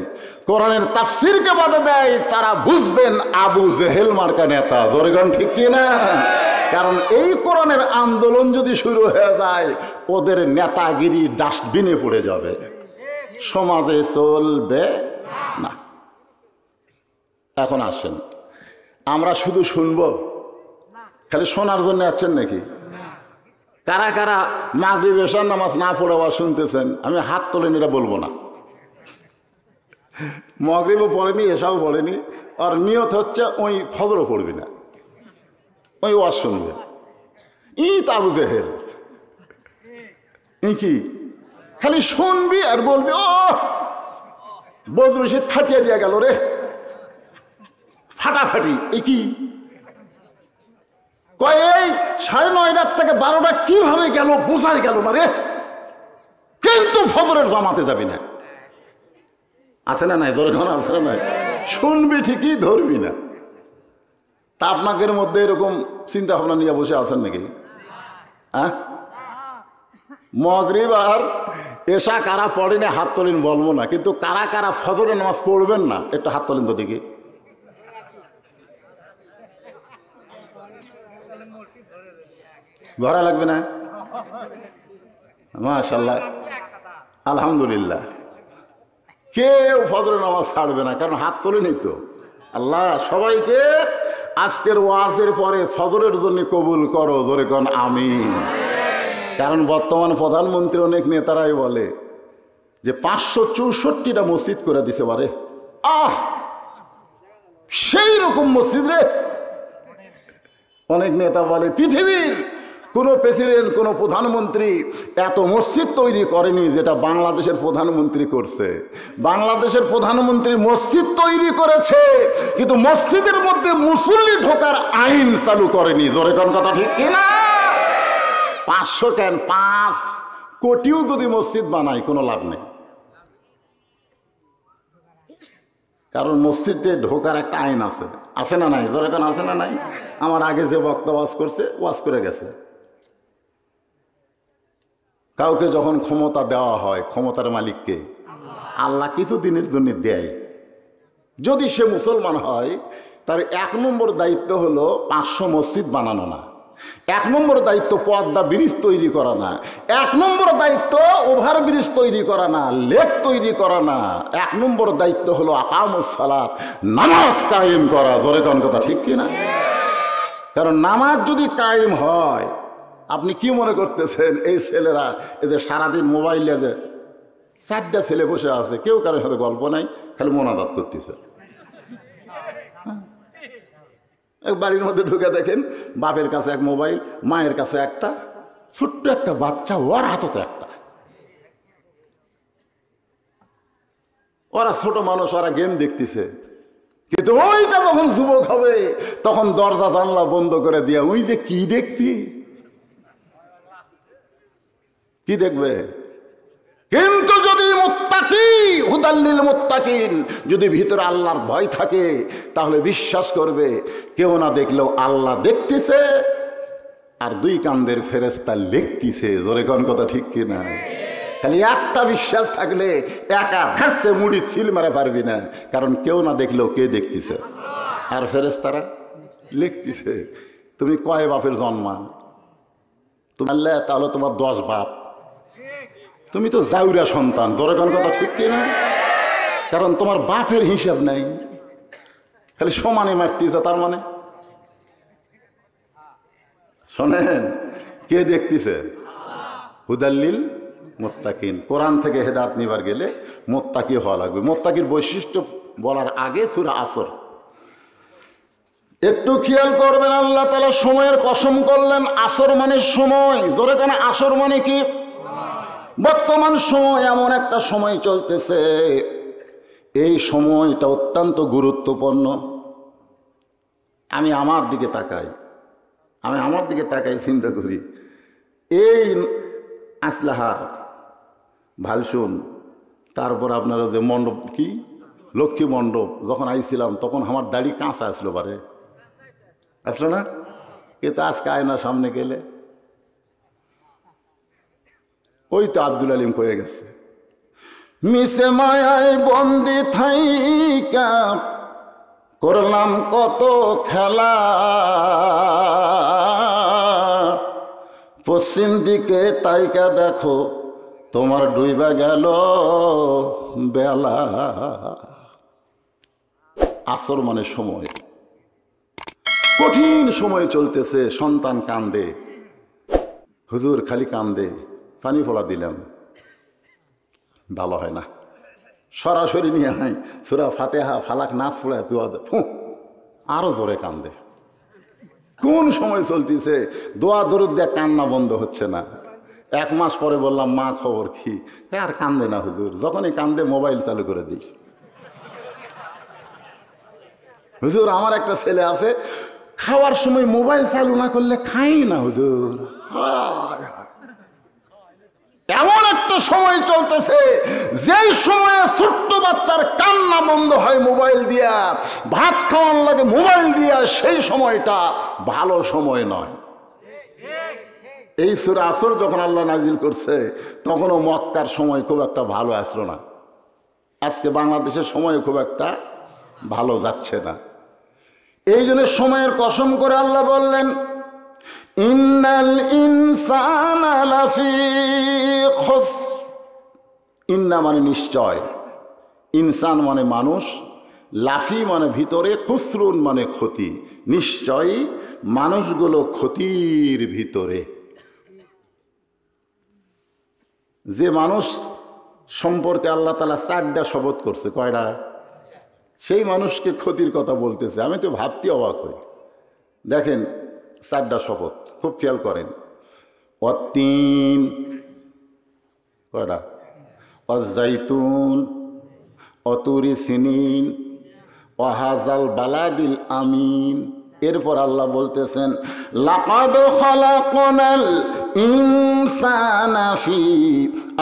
কোরআনের তাফসিরকে বাধা দেয়, তারা বুঝবেন আবু জেহেল মার্কা নেতা। জোরেগণ ঠিক কিনা? কারণ এই কোরআনের আন্দোলন যদি শুরু হয়ে যায়, ওদের নেতাগিরি ডাস্টবিনে পড়ে যাবে, সমাজে চলবে না। এখন আসেন, আমরা শুধু শুনবো, খালি শোনার জন্য আছেন নাকি? কারা কারা মাগরিব এশার নামাজ না পড়ে আবার শুনতেছেন? আমি হাত তোলেন, এটা বলবো না। মাগরিবও পড়েনি, এশাও পড়েনি, আর নিয়ত হচ্ছে ওই ফজরও পড়বি না, ওই ওয়াজ শুনবে। ই তো আবু জেহেল, কি খালি শুনবি আর বলবি, ও বদরু সে ফাটিয়ে দিয়া গেল রে, ফাটাফাটি। এ কি কয়, এই 9:30 থেকে 12টা কিভাবে গেল বোঝাই গেল না রে, কিন্তু ফজরের জামাতে যাবি না। আছে না নাই? ধরে আছে না নাই? শুনবি ঠিকই, ধরবি না। তা আপনাদের মধ্যে এরকম চিন্তা ভাবনা নিয়ে বসে আছেন নাকি? হ্যাঁ, মাগরিব আর এশা কারা পড়েনি হাত তোলেন বলবো না, কিন্তু কারা কারা ফজরের নামাজ পড়বেন না একটু হাত তোলেন তো দেখি। ভরা লাগবে না? মাশাআল্লাহ, আলহামদুলিল্লাহ। কেউ ফজরের নামাজ ছাড়বে না, কারণ হাত তোলেনি তো। আল্লাহ সবাইকে আজকের ওয়াজের পরে ফজরের জন্য কবুল করো, জোরে কোন আমিন। কারণ বর্তমান প্রধানমন্ত্রী অনেক নেতারাই বলে যে 564টা মসজিদ করে দিতে পারে। সেই রকম মসজিদ রে। অনেক নেতা বলে পৃথিবীর কোনো প্রেসিডেন্ট, কোনো প্রধানমন্ত্রী এত মসজিদ তৈরি করেনি যেটা বাংলাদেশের প্রধানমন্ত্রী করছে। বাংলাদেশের প্রধানমন্ত্রী মসজিদ তৈরি করেছে, কিন্তু মসজিদের মধ্যে মুসল্লি ঢোকার আইন চালু করেনি। জোরে কোন কথা ঠিক কিনা? 500 কেন 5 কোটিও যদি মসজিদ বানায় কোনো লাভ নেই, কারণ মসজিদে ঢোকার একটা আইন আছে। আছে না নাই? জোরে কোন আছে না নাই? আমার আগে যে বক্তা ওয়াজ করছে, ওয়াজ করে গেছে। কাউকে যখন ক্ষমতা দেওয়া হয়, ক্ষমতার মালিককে আল্লাহ কিছু দিনের জন্য দেয়। যদি সে মুসলমান হয়, তার 1 নম্বর দায়িত্ব হলো 500 মসজিদ বানানো না। 1 নম্বর দায়িত্ব পদ্মা ব্রিজ তৈরি করা না। 1 নম্বর দায়িত্ব ওভার ব্রিজ তৈরি করা না, লেক তৈরি করা না। 1 নম্বর দায়িত্ব হলো আকামুস সালাত, নামাজ কায়েম করা। জোরে কোন কথা ঠিক কিনা? কারণ নামাজ যদি কায়েম হয়, আপনি কি মনে করতেছেন এই ছেলেরা এই যে সারাদিন মোবাইলে যে 4টা ছেলে বসে আছে, কেউ কারোর সাথে গল্প নাই, খালি মোনাজাত করতেছে। এক বাড়ির মধ্যে ঢুকে দেখেন বাপের কাছে এক মোবাইল, মায়ের কাছে একটা, ছোট্ট একটা বাচ্চা, ওর হাতে তো একটা। ওরা ছোট মানুষ, ওরা গেম দেখতেছে। কিন্তু ওইটা যখন যুবক হবে তখন দরজা জানলা বন্ধ করে দিয়া ওই যে কি দেখবি, কি দেখবে? কিন্তু যদি মুত্তাকি, হুদাল্লিল মুত্তাকিন, যদি ভিতরে আল্লাহর ভয় থাকে তাহলে বিশ্বাস করবে কেউ না দেখলেও আল্লাহ দেখতেছে আর দুই কান্দের ফেরেশতা লিখতেছে। জোরে কোন কথা ঠিক কিনা? খালি একটা বিশ্বাস থাকলে একা ধারছে মুড়ি ছিল মারা পারবি না, কারণ কেউ না দেখলেও কে দেখতেছে আর ফেরেশতারা লিখতেছে। তুমি কয় বাপের জন্মা? তুমি আল্লাহ, তাহলে তোমার 10 বাপ, তুমি তো জাউরা সন্তান। জোরে কোন কথা ঠিক কিনা? কারণ তোমার বাপের হিসাব নাই, খালি সমানে মারতেছে। তার মানে শোনেন, কে দেখতেছে? হুদাল্লিল মুত্তাকিন। কোরআন থেকে হেদায়েত নিবার গেলে মুত্তাকি হওয়া লাগবে। মুত্তাকির বৈশিষ্ট্য বলার আগে সূরা আসর একটু খেয়াল করবেন। আল্লাহ তাআলা সময়ের কসম করলেন। আসর মানে সময়। জোরে কেন? আসর মানে কি? বর্তমান সময় এমন একটা সময় চলতেছে, এই সময়টা অত্যন্ত গুরুত্বপূর্ণ। আমি আমার দিকে তাকাই, চিন্তা করি, এই আসলাহার ভালসুন, তারপর আপনারা যে মণ্ডপ, কি লক্ষ্মী মণ্ডপ, যখন আইছিলাম তখন আমার দাড়ি কাঁচা আসলো, আসলো না? কিন্তু আজকে আয়নার সামনে গেলে ওই তো আব্দুল আলিম কয়ে গেছে, মিশে মায়ায় বন্দি থাইকা করলাম কত খেলা, পশ্চিম দিকে তাইকা দেখো তোমার ডুইবা গেল বেলা। আসর মানে সময়, কঠিন সময় চলতেছে। সন্তান কান্দে, হুজুর খালি কান্দে, পানি ফোড়া দিলাম, ভালো হয় না, সরাসরি নিয়ে হয় সূরা ফাতিহা ফালাক নাস পড়ে আরো জোরে কান্দে। কোন সময় চলতেছে, দোয়া দরুদ দিয়ে কান্না বন্ধ হচ্ছে না। 1 মাস পরে বললাম, মা খবর কি? আর কান্দে না হুজুর। যখনই কান্দে মোবাইল চালু করে দিই। হুজুর আমার একটা ছেলে আছে, খাওয়ার সময় মোবাইল চালু না করলে খাই না হুজুর। এমন একটা সময় চলতেছে যেই সময়ে ছোট্ট বাচ্চার কান্না বন্ধ হয় মোবাইল দিয়া, ভাত খাওয়ার লাগে মোবাইল দিয়া, সেই সময়টা ভালো সময় নয়। এই সূরা আসর যখন আল্লাহ নাজিল করছে তখনও মক্কার সময় খুব একটা ভালো আসলো না। আজকে বাংলাদেশের সময় খুব একটা ভালো যাচ্ছে না। এই জন্য সময়ের কসম করে আল্লাহ বললেন, ইন্নাল ইনসানা লাফি খুসর। ইন্না মানে নিশ্চয়, ইনসান মানে মানুষ, লাফি মানে ভিতরে, খুসরুন মানে ক্ষতি। নিশ্চয়ই মানুষগুলো ক্ষতির ভিতরে। যে মানুষ সম্পর্কে আল্লাহ তাআলা 4টা শপথ করছে, কয়টা? সেই মানুষকে ক্ষতির কথা বলতেছে। আমি তো ভাবতে অবাক হই। দেখেন 4টা শপথ, খুব খেয়াল করেন। অত্তিন, কয়টা? অজাইতুন, অতুরি সিনিন, ওয়াহাজাল বালাদিল আমিন। এরপর আল্লাহ বলতেছেন, লাকাদ খালাকনাল ইনসানা ফি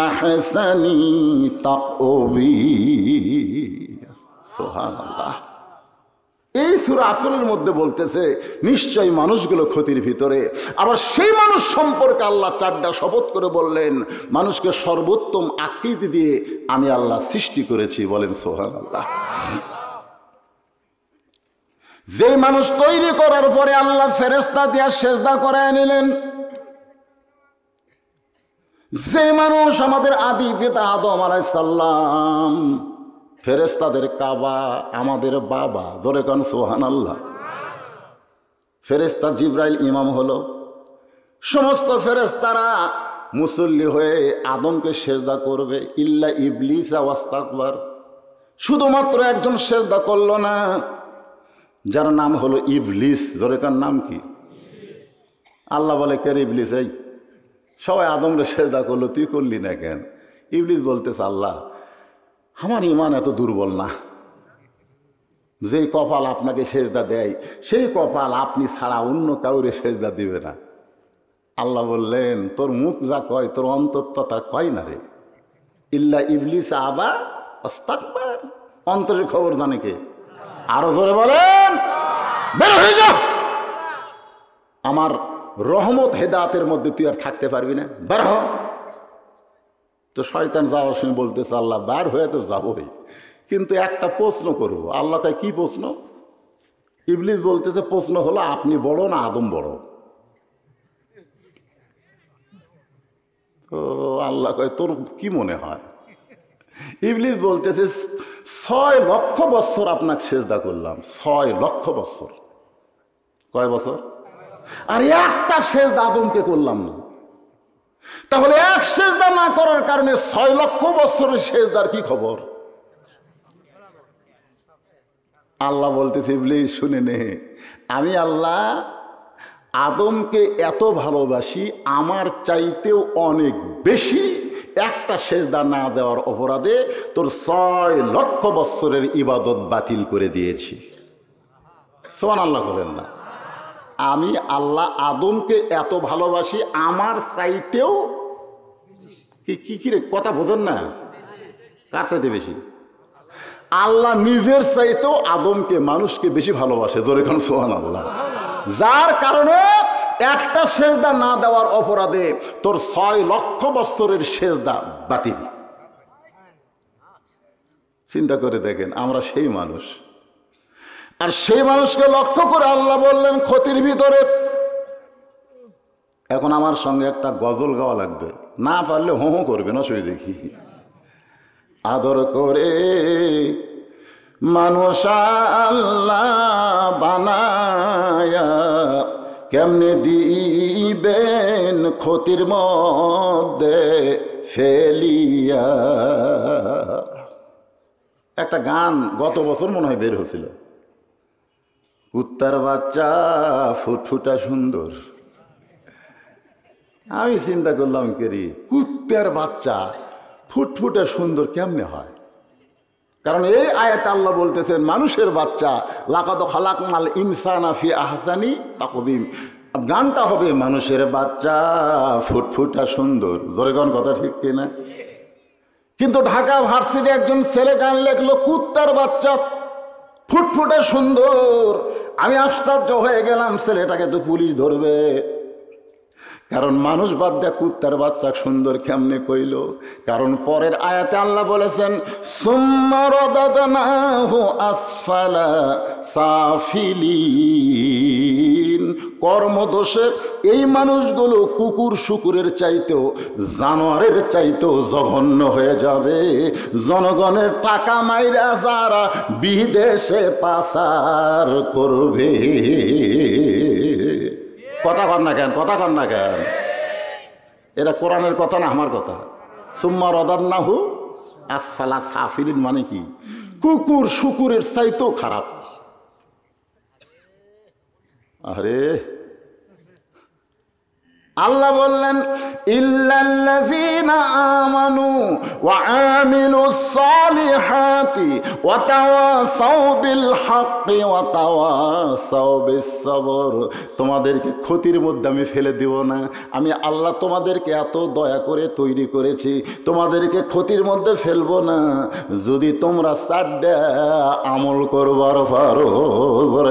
আহসানি তাকওয়িম। সুবহানাল্লাহ। এই সূরা আসরের মধ্যে বলতেছে নিশ্চয়ই মানুষগুলো ক্ষতির ভিতরে। আবার সেই মানুষ সম্পর্কে আল্লাহ 4টা শপথ করে বললেন, মানুষকে সর্বোত্তম আকৃতি দিয়ে আমি আল্লাহ সৃষ্টি করেছি। বলেন সুবহানাল্লাহ। যে মানুষ তৈরি করার পরে আল্লাহ ফেরেশতা দিয়া সেজদা করায় নিলেন, যে মানুষ আমাদের আদি পিতা আদম আলাইহিস সালাম, ফেরেশতাদের কাবা আমাদের বাবা। জোরে কান সুবহানাল্লাহ। ফেরেশতা জিবরাইল ইমাম হলো, সমস্ত ফেরেশতারা মুসল্লি হয়ে আদমকে সেজদা করবে। ইল্লা ইবলিস ওয়াস্তাকবার, শুধুমাত্র একজন সেজদা করলো না, যার নাম হলো ইবলিস। জোরে কান নাম কি? আল্লাহ বলে, কে রে ইবলিস? এই সবাই আদমরে সেজদা করলো, তুই করলি না কেন? ইবলিস বলতেছে, আল্লাহ আমার ইমান এত দুর্বল না, যে কপাল আপনাকে সেজদা দেয় সেই কপাল আপনি ছাড়া অন্য কাউরে সেজদা দিবে না। আল্লাহ বললেন, তোর মুখ যা কয় তোর অন্তর তা কয় না রে। ইল্লা ইবলিস আবা আস্তাকবার, অন্তরের খবর জানে কে? আরো জোরে বলেন, বের হয়ে যা, আমার রহমত হেদায়েতের মধ্যে তুই আর থাকতে পারবি না, বের হ। তো শয়তান যাওয়ার সময় বলতেছে, আল্লাহ বার হয়ে তো যাবই, কিন্তু একটা প্রশ্ন করবো। আল্লাহ কয়, কি প্রশ্ন? ইবলিস বলতেছে, প্রশ্ন হলো আপনি বড় না আদম বড়? তো আল্লাহ কয়, তোর কি মনে হয়? ইবলিস বলতেছে, 6 লক্ষ বছর আপনাকে সেজদা করলাম, 6 লক্ষ বছর। কয় বছর? আর একটা সেজদা আদমকে করলাম না। তাহলে এক সেজদা না করার কারণে 6 লক্ষ বছরের সেজদার কি খবর? আল্লাহ বলতেছে, ইবলিস শুনে নে, আমি আল্লাহ আদমকে এত ভালোবাসি, আমার চাইতেও অনেক বেশি একটা সেজদা না দেওয়ার অপরাধে তোর 6 লক্ষ বছরের ইবাদত বাতিল করে দিয়েছি। সুবহানাল্লাহ বলেন না? আমি আল্লাহ আদমকে এত ভালোবাসি, আমার চাইতেও কি রে, কথা বোঝেন না? কার চাইতে বেশি? আল্লাহ নিজের চাইতেও আদমকে, মানুষকে বেশি ভালোবাসে। জোরে কোন সুবহানাল্লাহ। যার কারণে একটা সেজদা না দেওয়ার অপরাধে তোর 6 লক্ষ বছরের সেজদা বাতিল। চিন্তা করে দেখেন, আমরা সেই মানুষ, আর সেই মানুষকে লক্ষ্য করে আল্লাহ বললেন ক্ষতির ভিতরে। এখন আমার সঙ্গে একটা গজল গাওয়া লাগবে, না পারলে হো করবে না, শুয়ে দেখি। আদর করে মানুষ আল্লাহ বানায়া কেমনে দিবেন ক্ষতির মধ্যে ফেলিয়া। একটা গান গত বছর মনে হয় বের হয়েছিল, কুত্তার বাচ্চা ফুটফুটা সুন্দর। আমি চিন্তা করলাম, কেরি কুত্তার বাচ্চা ফুটফুটা সুন্দর কেমনে হয়? কারণ এই আয়াতে আল্লাহ বলতেছেন, মানুষের বাচ্চা লাকাদ খালাকনাল ইনসানা ফি আহসানি তাকওয়িম। গানটা হবে মানুষের বাচ্চা ফুটফুটা সুন্দর। জোরে গান, কথা ঠিক কিনা? কিন্তু ঢাকা ভার্সিটি একজন ছেলে গান লেখলো, কুত্তার বাচ্চা ফুটফুটে সুন্দর। আমি আশ্চর্য হয়ে গেলাম, ছেলেটাকে তো পুলিশ ধরবে, কারণ মানুষ বাদ দেয়া কুত্তার বাচ্চা সুন্দর কেমনে কইল? কারণ পরের আয়াতে আল্লাহ বলেছেন, সুম্মা রাদাদনাহু আসফালা সাফিলিন। কর্মদোষে এই মানুষগুলো কুকুর শুকুরের চাইতেও, জানোয়ারের চাইতেও জঘন্য হয়ে যাবে। জনগণের টাকা মাইরা যারা বিদেশে পাচার করবে। কথা কর না কেন, কথা কর না কেন? এরা কোরআনের কথা না আমার কথা? সুম্মা রাদাদনাহু আসফালা সাফিলিন মানে কি? কুকুর শুকুরের চাইতেও খারাপ। আরে আল্লাহ বললেন, ইল্লাল্লাযীনা আমানু ওয়া আমিলুস সালিহাতি ওয়া তাওয়াসাউ বিল হাক্কি ওয়া তাওয়াসাউ বিস সবর। তোমাদেরকে ক্ষতির মধ্যে আমি ফেলে দিব না। আমি আল্লাহ তোমাদেরকে এত দয়া করে তৈরি করেছি, তোমাদেরকে ক্ষতির মধ্যে ফেলবো না যদি তোমরা 4টা আমল করবার পারো।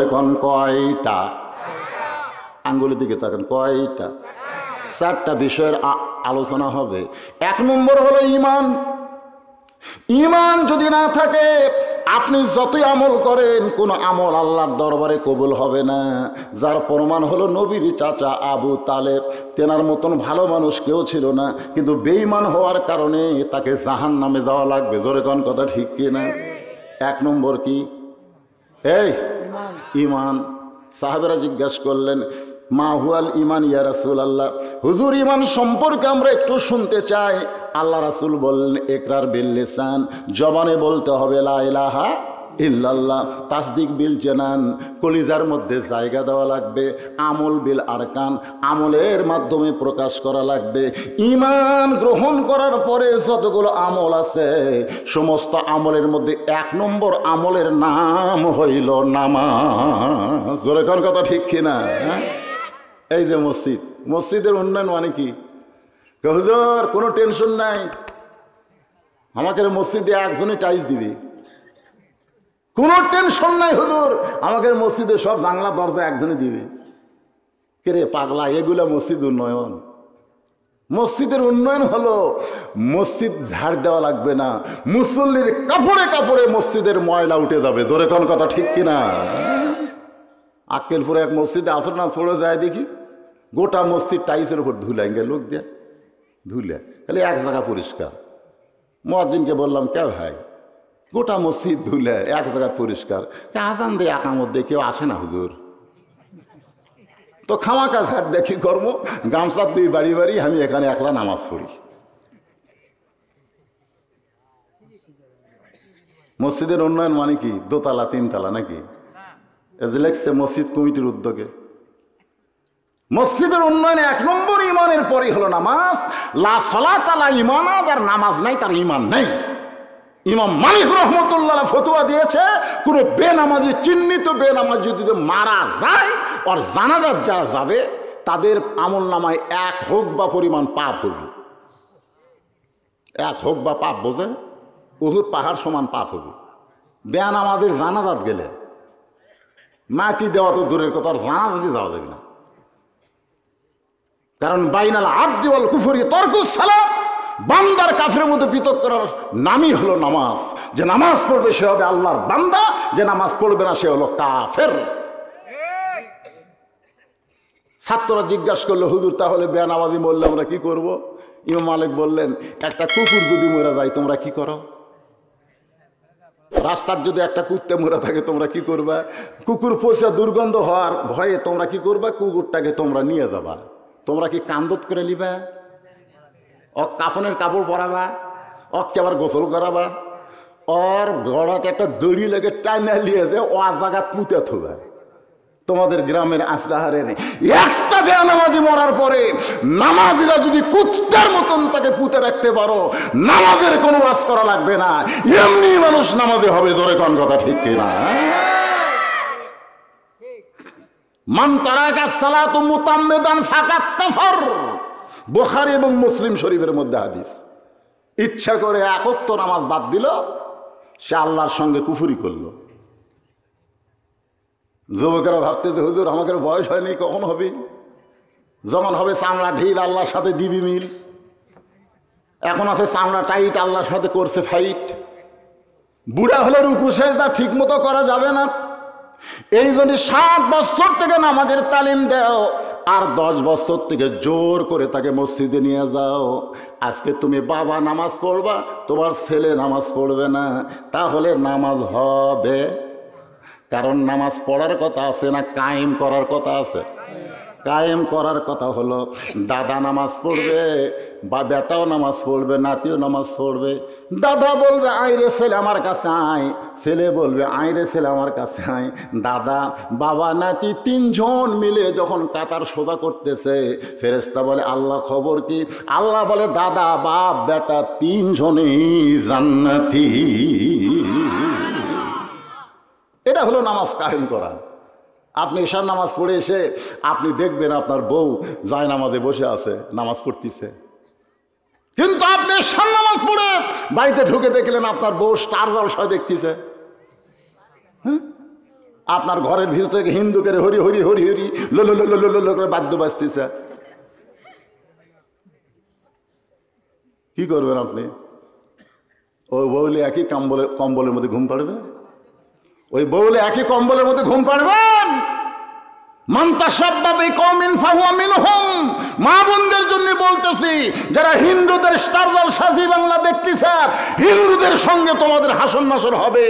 এখন কয়টা? আঙ্গুলের দিকে তাকান, কয়টা? 4টা বিষয়ের আলোচনা হবে। 1 নম্বর হলো ঈমান। ঈমান যদি না থাকে, আপনি যতই আমল করেন, কোনো আমল আল্লাহর দরবারে কবুল হবে না। যার প্রমাণ হলো নবীর চাচা আবু তালেব, তেনার মতন ভালো মানুষ কেউ ছিল না, কিন্তু বেঈমান হওয়ার কারণে তাকে জাহান্নামে যাওয়া লাগবে। জোরে কোন কথা ঠিক কিনা? 1 নম্বর কি? এই ঈমান। সাহাবেরা জিজ্ঞাসা করলেন, মা হুয়াল ঈমান ইয়া রাসূলুল্লাহ, হুজুর ঈমান সম্পর্কে আমরা একটু শুনতে চাই। আল্লাহ রাসূল বললেন, ইকরার বিল লিসান, জবানে বলতে হবে লা ইলাহা ইল্লাল্লাহ। তাসদিক বিল জানান, কলিজার মধ্যে জায়গা দেওয়া লাগবে। আমল বিল আরকান, আমলের মাধ্যমে প্রকাশ করা লাগবে। ঈমান গ্রহণ করার পরে যতগুলো আমল আছে সমস্ত আমলের মধ্যে 1 নম্বর আমলের নাম হইল নামাজ। জোরে কোন কথা ঠিক কিনা? এই যে মসজিদ, মসজিদের উন্নয়ন মানে কি? হুজুর কোনো টেনশন নাই, আমাকে মসজিদে একজনই টাইলস দিবি। কোনো টেনশন নাই হুজুর, আমাকে মসজিদে সব জানলা দরজা একজনই দিবে। কে রে পাগলা, এগুলা মসজিদ উন্নয়ন? মসজিদের উন্নয়ন হলো মসজিদ ঝাড় দেওয়া লাগবে না, মুসল্লির কাপড়ে কাপড়ে মসজিদের ময়লা উঠে যাবে। জোরে কোন কথা ঠিক কিনা? আক্কেলপুরে এক মসজিদে আসর না ছড়ে যায় দেখি, গোটা মসজিদ টাইসের উপর ধুলে লোক দিয়ে ধুলে, খালি এক জায়গা পরিষ্কার। মুয়াজ্জিনকে বললাম, কে ভাই গোটা মসজিদ ধুলে এক জায়গা পরিষ্কার, আজান দিয়ে একার মধ্যে কেউ আসে না হুজুর। তো খামাকা ঝাড় দেখি কর্ম, গামছা দুই বাড়ি বাড়ি, আমি এখানে একলা নামাজ পড়ি। মসজিদের উন্নয়ন মানে কি? 2 তলা 3 তলা নাকি? লেখছে মসজিদ কমিটির উদ্যোগে। মসজিদের উন্নয়নে 1 নম্বর ইমানের পরেই হলো নামাজ। লা সালাত আলা ঈমান, আর নামাজ নাই তার ঈমান নাই। ইমাম মালিক রহমতুল্লাহ ফতোয়া দিয়েছে, কোন বেনামাজি, চিহ্নিত বেনামাজি যদি মারা যায়, আর জানাজাত যারা যাবে তাদের আমল নামায় 1 হোক বা পরিমাণ পাপ হবে। 1 হোক বা পাপ বোঝে, উহুদ পাহাড় সমান পাপ হবে। বেনামাজির জানাজাত গেলে মাটি দেওয়া তো দূরের কথা, আর জানাজাতে যাওয়া যাবে না। কারণ বাইনাল আবদি ওয়াল কুফরি তরকুস সালাত, বান্দার কাফের মধ্যে পৃথক করার নামই হলো নামাজ। যে নামাজ পড়বে সে হবে আল্লাহর বান্দা, যে নামাজ পড়বে না সে হলো কাফের। ছাত্ররা জিজ্ঞাসা করলো, হুজুর তাহলে বেনামাজি মরলে আমরা কি করব? ইমাম মালিক বললেন, একটা কুকুর যদি মরে যায় তোমরা কি করো? রাস্তার যদি একটা কুত্তে মরে থাকে তোমরা কি করবা? কুকুর পয়সা দুর্গন্ধ হওয়ার ভয়ে তোমরা কি করবা? কুকুরটাকে তোমরা নিয়ে যাবা। তোমরা কি কান্দত করে নিবা? কাফনের কাপড় পরাবা, অকে আবার গোসল করাবা, ওর গড়াতে একটা দড়ি লেগে টাইনা লিয়ে দে, ও জায়গা পুঁতে থুবা। তোমাদের গ্রামের আসগাহারে একটা বেনামাজি মরার পরে নামাজিরা যদি কুত্তার মতন তাকে পুঁতে রাখতে পারো, নামাজের কোনো ওয়াজ করা লাগবে না, এমনি মানুষ নামাজে হবে। জোরে কোন কথা ঠিক কিনা? মান তারাকা সালাতু মুতাম্মিদান ফাকাত কাফার। বুখারী এবং মুসলিম শরীফের মধ্যে হাদিস। ইচ্ছা করে 1 ওয়াক্ত নামাজ বাদ দিল, সে আল্লাহর সঙ্গে কুফরি করলো। যুবকেরা ভাবতেছে, হুজুর আমাকে বয়স হয়নি, কখন হবে? যেমন হবে চামড়া ঢিল, আল্লাহর সাথে দিবি মিল। এখন আছে চামড়া টাইট, আল্লাহর সাথে করছে ফাইট। বুড়া হলে রুকু সেজদা ঠিক মতো করা যাবে না। এই জন্য 7 বছর থেকে নামাজের তালিম দাও, আর 10 বছর থেকে জোর করে তাকে মসজিদে নিয়ে যাও। আজকে তুমি বাবা নামাজ পড়বা, তোমার ছেলে নামাজ পড়বে না, তাহলে নামাজ হবে? কারণ নামাজ পড়ার কথা আছে না কায়েম করার কথা আছে? কায়েম করার কথা হলো দাদা নামাজ পড়বে, বা বেটাও নামাজ পড়বে, নাতিও নামাজ পড়বে। দাদা বলবে আইরে ছেলে আমার কাছে আয়, ছেলে বলবে আইরে ছেলে আমার কাছে আয়। দাদা বাবা নাতি 3 জন মিলে যখন কাতার সোজা করতেছে, ফেরেশতা বলে আল্লাহ খবর কি? আল্লাহ বলে দাদা বাপ বেটা 3 জনেই জান্নাতি। এটা হলো নামাজ কায়েম করা। আপনি ঈশার নামাজ পড়ে এসে আপনি দেখবেন আপনার বউ যায় নামাজে বসে আছে, নামাজ পড়তেছে, কিন্তু আপনি ঈশার নামাজ পড়ে বাড়িতে ঢুকে দেখলেন আপনার বউ স্টার জলসা দেখতেছে। আপনার ঘরের ভিতর থেকে হিন্দু করে হরি হরি হরি হরি লো লো লো লো লো লো করে বাদ্য বাজতেছে। কি করবেন আপনি? ওই বউলে একই কম্বলের মধ্যে ঘুম পাড়বে, ওই বউলে একই কম্বলের মধ্যে ঘুম পাড়বেন। মান তাশাব্বাহা বিকওমিন ফাহুয়া মিনহুম। মা বোনদের জন্য বলতেছি, যারা হিন্দুদের স্টার জলসা জি বাংলা দেখতেছে, হিন্দুদের সঙ্গে তোমাদের হাসন নাসর হবে।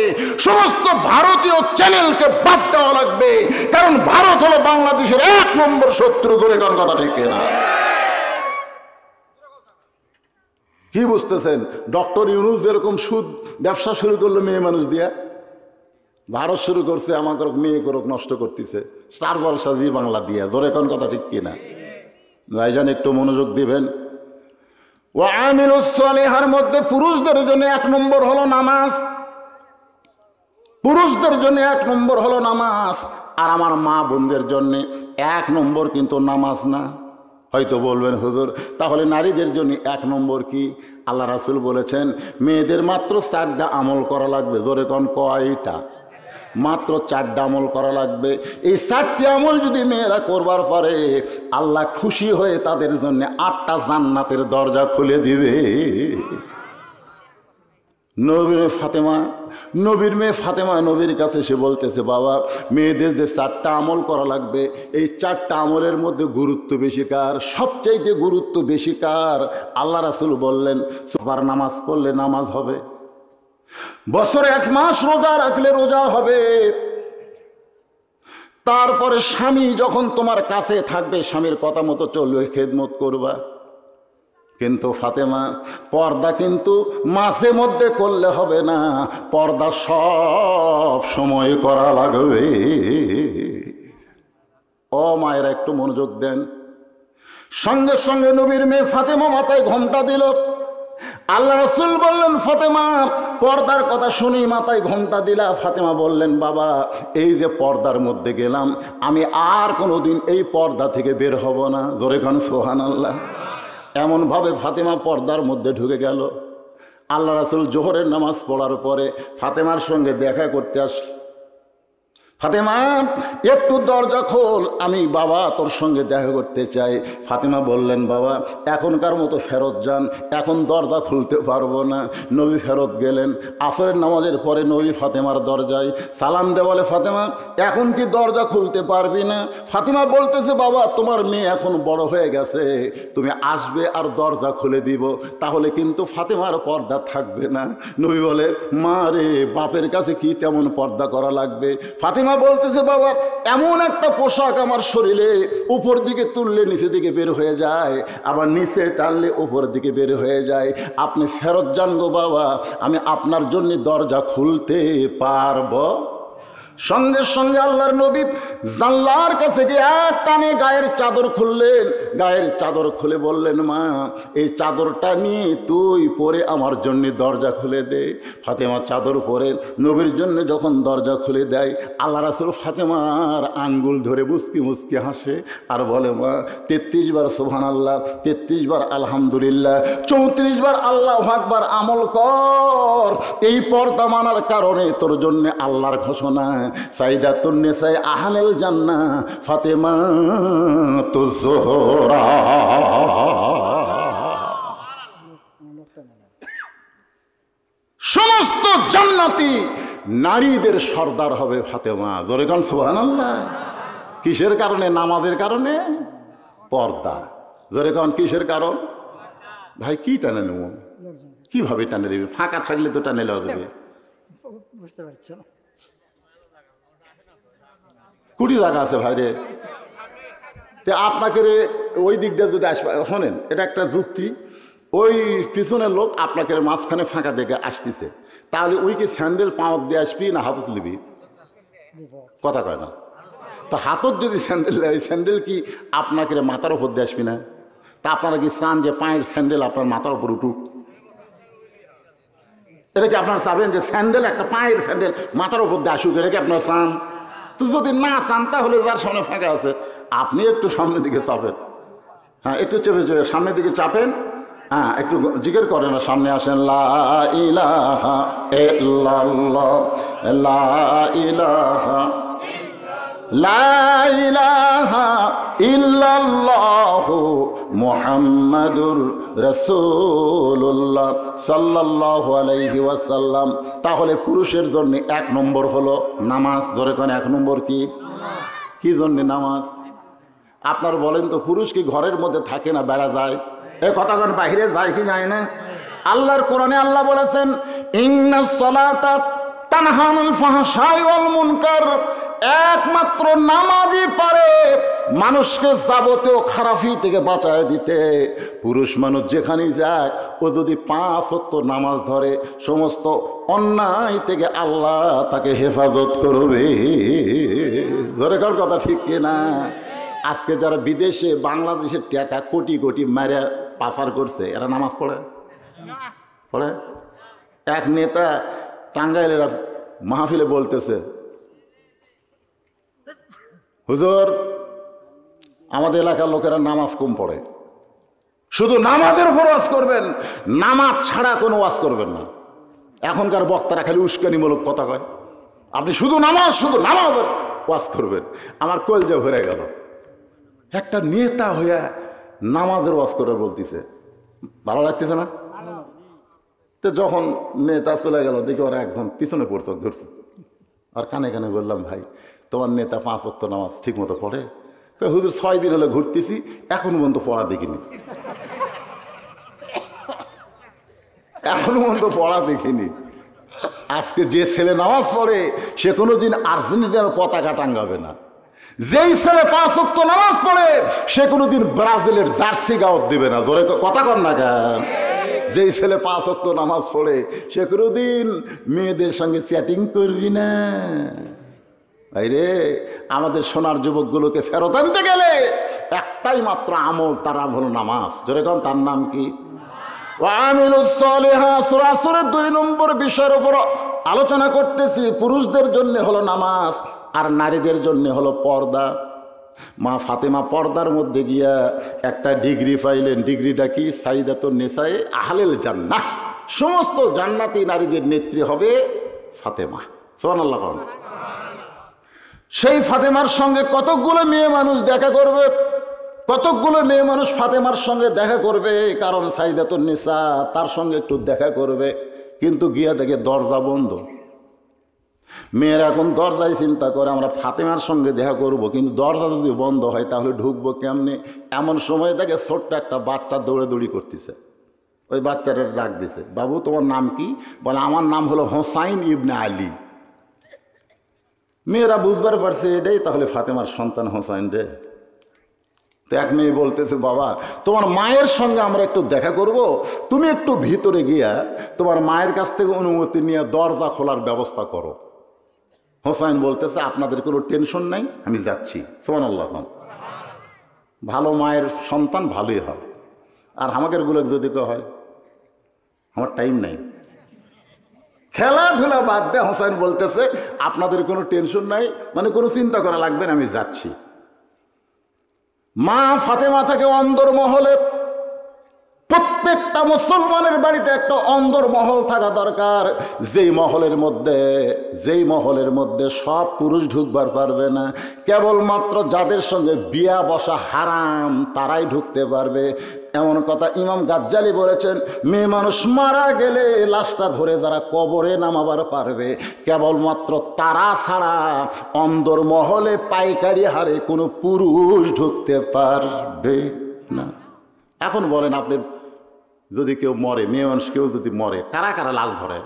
সমস্ত ভারতীয় চ্যানেলকে বাদ দেওয়া লাগবে, কারণ ভারত হলো বাংলাদেশের 1 নম্বর শত্রু। ধরে কোন কথা ঠিক না? কি বুঝতেছেন? ডক্টর ইউনূস যেরকম সুদ ব্যবসা শুরু করলো মেয়ে মানুষ দিয়া, ভারত শুরু করছে আমাকে মেয়ে করুক নষ্ট করতেছে, স্টার জলসা জি বাংলা দিয়া। জোরে কোন কথা ঠিক কিনা? ভাইজান একটু মনোযোগ দিবেন। ওয়া আমিলুস সালিহার মধ্যে পুরুষদের জন্য 1 নম্বর হলো নামাজ। পুরুষদের জন্য 1 নম্বর হলো নামাজ। আর আমার মা বোনদের জন্য 1 নম্বর কিন্তু নামাজ না। হয়তো বলবেন হুজুর তাহলে নারীদের জন্য 1 নম্বর কি? আল্লাহ রাসূল বলেছেন মেয়েদের মাত্র 4টা আমল করা লাগবে। জোরে কোন কয়টা? মাত্র 4টা আমল করা লাগবে। এই 4টি আমল যদি মেয়েরা করবার পরে আল্লাহ খুশি হয়ে তাদের জন্য 8টা জান্নাতের দরজা খুলে দিবে। নবীর মেয়ে ফাতেমা নবীর কাছে সে বলতেছে বাবা মেয়েদের যে 4টা আমল করা লাগবে এই 4টা আমলের মধ্যে গুরুত্ব বেশি কার? সবচাইতে গুরুত্ব বেশি কার? আল্লাহ রাসূল বললেন সুবহার নামাজ পড়লে নামাজ হবে, বছরে 1 মাস রোজা রাখলে রোজা হবে, তারপরে স্বামী যখন তোমার কাছে থাকবে স্বামীর কথা মতো চলবে, খেদমত করবা। কিন্তু ফাতেমা পর্দা কিন্তু মাঝে মধ্যে করলে হবে না, পর্দা সব সময় করা লাগবে। ও মায়েরা একটু মনোযোগ দেন। সঙ্গে সঙ্গে নবীর মেয়ে ফাতেমা মাথায় ঘোমটা দিল। আল্লাহ রাসূল বললেন ফাতেমা পর্দার কথা শুনি মাথায় ঘোমটা দিলা। ফাতেমা বললেন বাবা এই যে পর্দার মধ্যে গেলাম আমি আর কোনোদিন এই পর্দা থেকে বের হব না। জোরে খান সুবহানাল্লাহ। এমনভাবে ফাতেমা পর্দার মধ্যে ঢুকে গেল। আল্লাহ রাসূল জোহরের নামাজ পড়ার পরে ফাতেমার সঙ্গে দেখা করতে আসল। ফাতেমা একটু দরজা খোল, আমি বাবা তোর সঙ্গে দেখা করতে চাই। ফাতেমা বললেন বাবা এখনকার মতো ফেরত যান, এখন দরজা খুলতে পারবো না। নবী ফেরত গেলেন। আসরের নামাজের পরে নবী ফাতেমার দরজায় সালাম দে, বলে ফাতেমা এখন কি দরজা খুলতে পারবি না? ফাতেমা বলতেছে বাবা তোমার মেয়ে এখন বড় হয়ে গেছে, তুমি আসবে আর দরজা খুলে দিব, তাহলে কিন্তু ফাতেমার পর্দা থাকবে না। নবী বলে মা রে বাপের কাছে কি তেমন পর্দা করা লাগবে? ফাতেমা বলতেছে বাবা এমন একটা পোশাক আমার শরীরে উপর দিকে তুললে নিচে দিকে বের হয়ে যায়, আবার নিচে টানলে উপর দিকে বের হয়ে যায়, আপনি ফেরত যান গো বাবা, আমি আপনার জন্য দরজা খুলতে পারবো। সঙ্গে সঙ্গে আল্লাহর নবী জানলার কাছে গিয়ে এক টানে গায়ের চাদর খুললেন। গায়ের চাদর খুলে বললেন মা এই চাদরটা নিয়ে তুই পরে আমার জন্য দরজা খুলে দে। ফাতেমা চাদর পরে নবীর জন্য যখন দরজা খুলে দেয় আল্লাহ রাসূল ফাতেমার আঙ্গুল ধরে মুচকি মুচকি হাসে আর বলে মা 33 বার সুবহানাল্লাহ, 33 বার আলহামদুলিল্লাহ, 34 বার আল্লাহু আকবার আমল কর। এই পর্দা মানার কারণে তোর জন্য আল্লাহর ঘোষণা সাইদাতুন নিসায়ে আহলিল জান্নাহ ফাতেমাতুজ যোহরা। সমস্ত জান্নাতি নারীদের সর্দার হবে ফাতেমা। জোরে কান সুবহানাল্লাহ। কিসের কারণে? নামাজের কারণে। পর্দা। জোরে কান কিসের কারণ? ভাই কি টানে নেব? কিভাবে টানে দেবে? ফাঁকা থাকলে তো টানে নেওয়া যাবে। বুঝতে পারছো না? 20 জায়গা আছে ভাইরে। তো আপনাকে ওই দিক দিয়ে যদি আসবে, শোনেন এটা একটা যুক্তি, ওই পিছনের লোক আপনাকে মাঝখানে ফাঁকা দেখে আসতেছে, তাহলে ওই কি স্যান্ডেল পাঁচ দিয়ে আসবি না হাতত নিবি? কথা কয় না তো। হাতত যদি স্যান্ডেল দেয় স্যান্ডেল কি আপনাকে মাথার উপর দিয়ে আসবি না? তা আপনারা কি চান যে পায়ের স্যান্ডেল আপনার মাথার উপর উঠুক? এটা কি আপনারা চাবেন যে স্যান্ডেল একটা পায়ের স্যান্ডেল মাথার উপর দিয়ে আসুক? এটা কি আপনারা চান? তো যদি না চান তাহলে যার সামনে ফাঁকা আছে আপনি একটু সামনের দিকে চাপেন। হ্যাঁ একটু চেপে চেপে সামনের দিকে চাপেন। হ্যাঁ একটু জিকির করেন না, সামনে আসেন। লা ইলাহা ইল্লাল্লাহ, লা ইলাহা, লা ইলাহা ইল্লাল্লাহু মুহাম্মাদুর রাসূলুল্লাহ সাল্লাল্লাহু আলাইহি ওয়াসাল্লাম। তাহলে পুরুষের জন্য 1 নম্বর হলো নামাজ। ধরে কোন 1 নম্বর কি? কি জন্য নামাজ? আপনার বলেন তো পুরুষ কি ঘরের মধ্যে থাকে না বেড়া যায়? এই কথা কোন বাইরে যায় কি যায় না? আল্লাহর কোরআনে আল্লাহ বলেছেন ইন্নাস সালাতা তানহা আনিল ফাহশাই ওয়াল মুনকার। একমাত্র নামাজই পারে মানুষকে যাবতীয় খারাপি থেকে বাঁচায় দিতে। পুরুষ মানুষ যেখানেই যাক, ও যদি 5 ওয়াক্ত নামাজ ধরে সমস্ত অন্যায় থেকে আল্লাহ তাকে হেফাজত করবে। ধরে কার কথা ঠিক কিনা? আজকে যারা বিদেশে বাংলাদেশের টাকা কোটি কোটি মারে পাচার করছে, এরা নামাজ পড়ে? পড়ে? এক নেতা টাঙ্গাইলের মাহফিলে বলতেছে, হুজুর আমাদের এলাকার লোকেরা নামাজ কম পড়ে, শুধু নামাজের উপর ওয়াজ করবেন, নামাজ ছাড়া কোনো ওয়াজ করবেন না। এখনকার বক্তারা খালি উস্কানিমূলক কথা কয়, আপনি শুধু নামাজের ওয়াজ করবেন। আমার কলজা ভরে গেল, একটা নেতা হইয়া নামাজের ওয়াজ করে বলতেছে, ভালো লাগতেছে না? তো যখন নেতা চলে গেল, দেখি ওরা একজন পিছনে পড়ছে ধরছে, আর কানে কানে বললাম, ভাই তোমার নেতা 5 ওয়াক্ত নামাজ ঠিক মতো পড়ে? হুজুর 6 দিন হলে ঘুরতেছি, এখন পর্যন্ত পড়া দেখিনি, এখনো পর্যন্ত পড়া দেখিনি। আজকে যে ছেলে নামাজ পড়ে সে কোনোদিন আর্জেন্টিনার পতাকা টাঙ্গাবে না। যেই ছেলে 5 ওয়াক্ত নামাজ পড়ে সে কোনোদিন ব্রাজিলের জার্সি গাওয়াত দিবে না। জোরে কথা কর না কেন? যেই ছেলে 5 ওয়াক্ত নামাজ পড়ে সে কোনোদিন মেয়েদের সঙ্গে চ্যাটিং করবি না। আরে আমাদের সোনার যুবকগুলোকে ফেরত আনতে গেলে একটাই মাত্র আমল, তার নাম হলো নামাজ। জোরে কন, তার নাম কি? সূরা 2 নম্বর বিষয়ের উপর আলোচনা করতেছি। পুরুষদের জন্য হলো নামাজ আর নারীদের জন্য হলো পর্দা। মা ফাতেমা পর্দার মধ্যে গিয়া একটা ডিগ্রি পাইলেন। ডিগ্রিটা কি? সাইদাতুন নিসায়ে আহলিল জান্নাহ, সমস্ত জান্নাতি নারীদের নেত্রী হবে ফাতেমা। সুবহানাল্লাহ। সেই ফাতেমার সঙ্গে কতকগুলো মেয়ে মানুষ দেখা করবে, কতকগুলো মেয়ে মানুষ ফাতেমার সঙ্গে দেখা করবে, কারণ সাইদাতুন নিসা তার সঙ্গে একটু দেখা করবে, কিন্তু গিয়া দেখে দরজা বন্ধ। মেয়েরা এখন দরজায় চিন্তা করে আমরা ফাতেমার সঙ্গে দেখা করব, কিন্তু দরজা যদি বন্ধ হয় তাহলে ঢুকবো কেমনে? এমন সময় দেখে ছোট্ট একটা বাচ্চা দৌড়াদৌড়ি করতেছে। ওই বাচ্চাটা ডাক দিছে, বাবু তোমার নাম কি? বলে আমার নাম হলো হোসাইন ইবনে আলী। মেয়েরা বুঝবার পারছে এটাই তাহলে ফাতেমার সন্তান হোসাইন রে। তো এক মেয়ে বলতেছে, বাবা তোমার মায়ের সঙ্গে আমরা একটু দেখা করব, তুমি একটু ভিতরে গিয়া তোমার মায়ের কাছ থেকে অনুমতি নিয়ে দরজা খোলার ব্যবস্থা করো। হোসাইন বলতেছে, আপনাদের কোনো টেনশন নাই, আমি যাচ্ছি। সুবহানাল্লাহ। ভালো মায়ের সন্তান ভালোই হয়, আর আমাদের গুলো যদি হয় আমার টাইম নাই, খেলাধুলা বাদ দেয়। হোসাইন বলতেছে আপনাদের কোনো টেনশন নাই, মানে কোনো চিন্তা করা লাগবে না, আমি যাচ্ছি। মা ফাতেমা থেকে অন্দরমহলে, প্রত্যেকটা মুসলমানের বাড়িতে একটা অন্দরমহল থাকা দরকার, যেই মহলের মধ্যে সব পুরুষ ঢুকবার পারবে না, কেবলমাত্র যাদের সঙ্গে বিয়া বসা হারাম তারাই ঢুকতে পারবে। এমন কথা ইমাম গাজ্জালি বলেছেন, মেয়ে মানুষ মারা গেলে লাশটা ধরে যারা কবরে নামাবার পারবে, কেবলমাত্র তারা ছাড়া অন্দরমহলে পাইকারি হারে কোনো পুরুষ ঢুকতে পারবে না। এখন বলেন, আপনি যদি কেউ মরে, মেয়ে মানুষ কেউ যদি মরে, কারা কারা লাশ ধরে?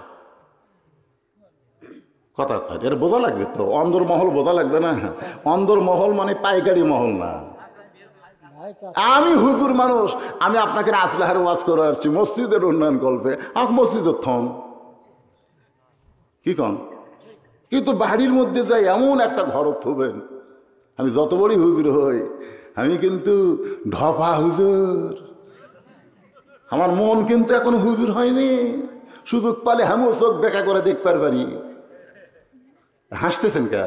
কথা কয়, এর বোঝা লাগবে তো, অন্দরমহল বোঝা লাগবে না? অন্দরমহল মানে পাইকারি মহল না। আমি হুজুর মানুষ, আমি আপনাকে আসলাহার ওয়াজ করে আসছি, মসজিদের উন্নয়ন করবে, আমাকে মসজিদের থন কি কন? কিন্তু বাড়ির মধ্যে যাই এমন একটা ঘর থবেন, আমি যত বড়ই হুজুর হই, আমি কিন্তু ঢপা হুজুর, আমার মন কিন্তু এখন হুজুর হয়নি। সুযোগ পালে আমিও চোখ বেঁকা করে দেখতে পারি। হাসতেছেন কে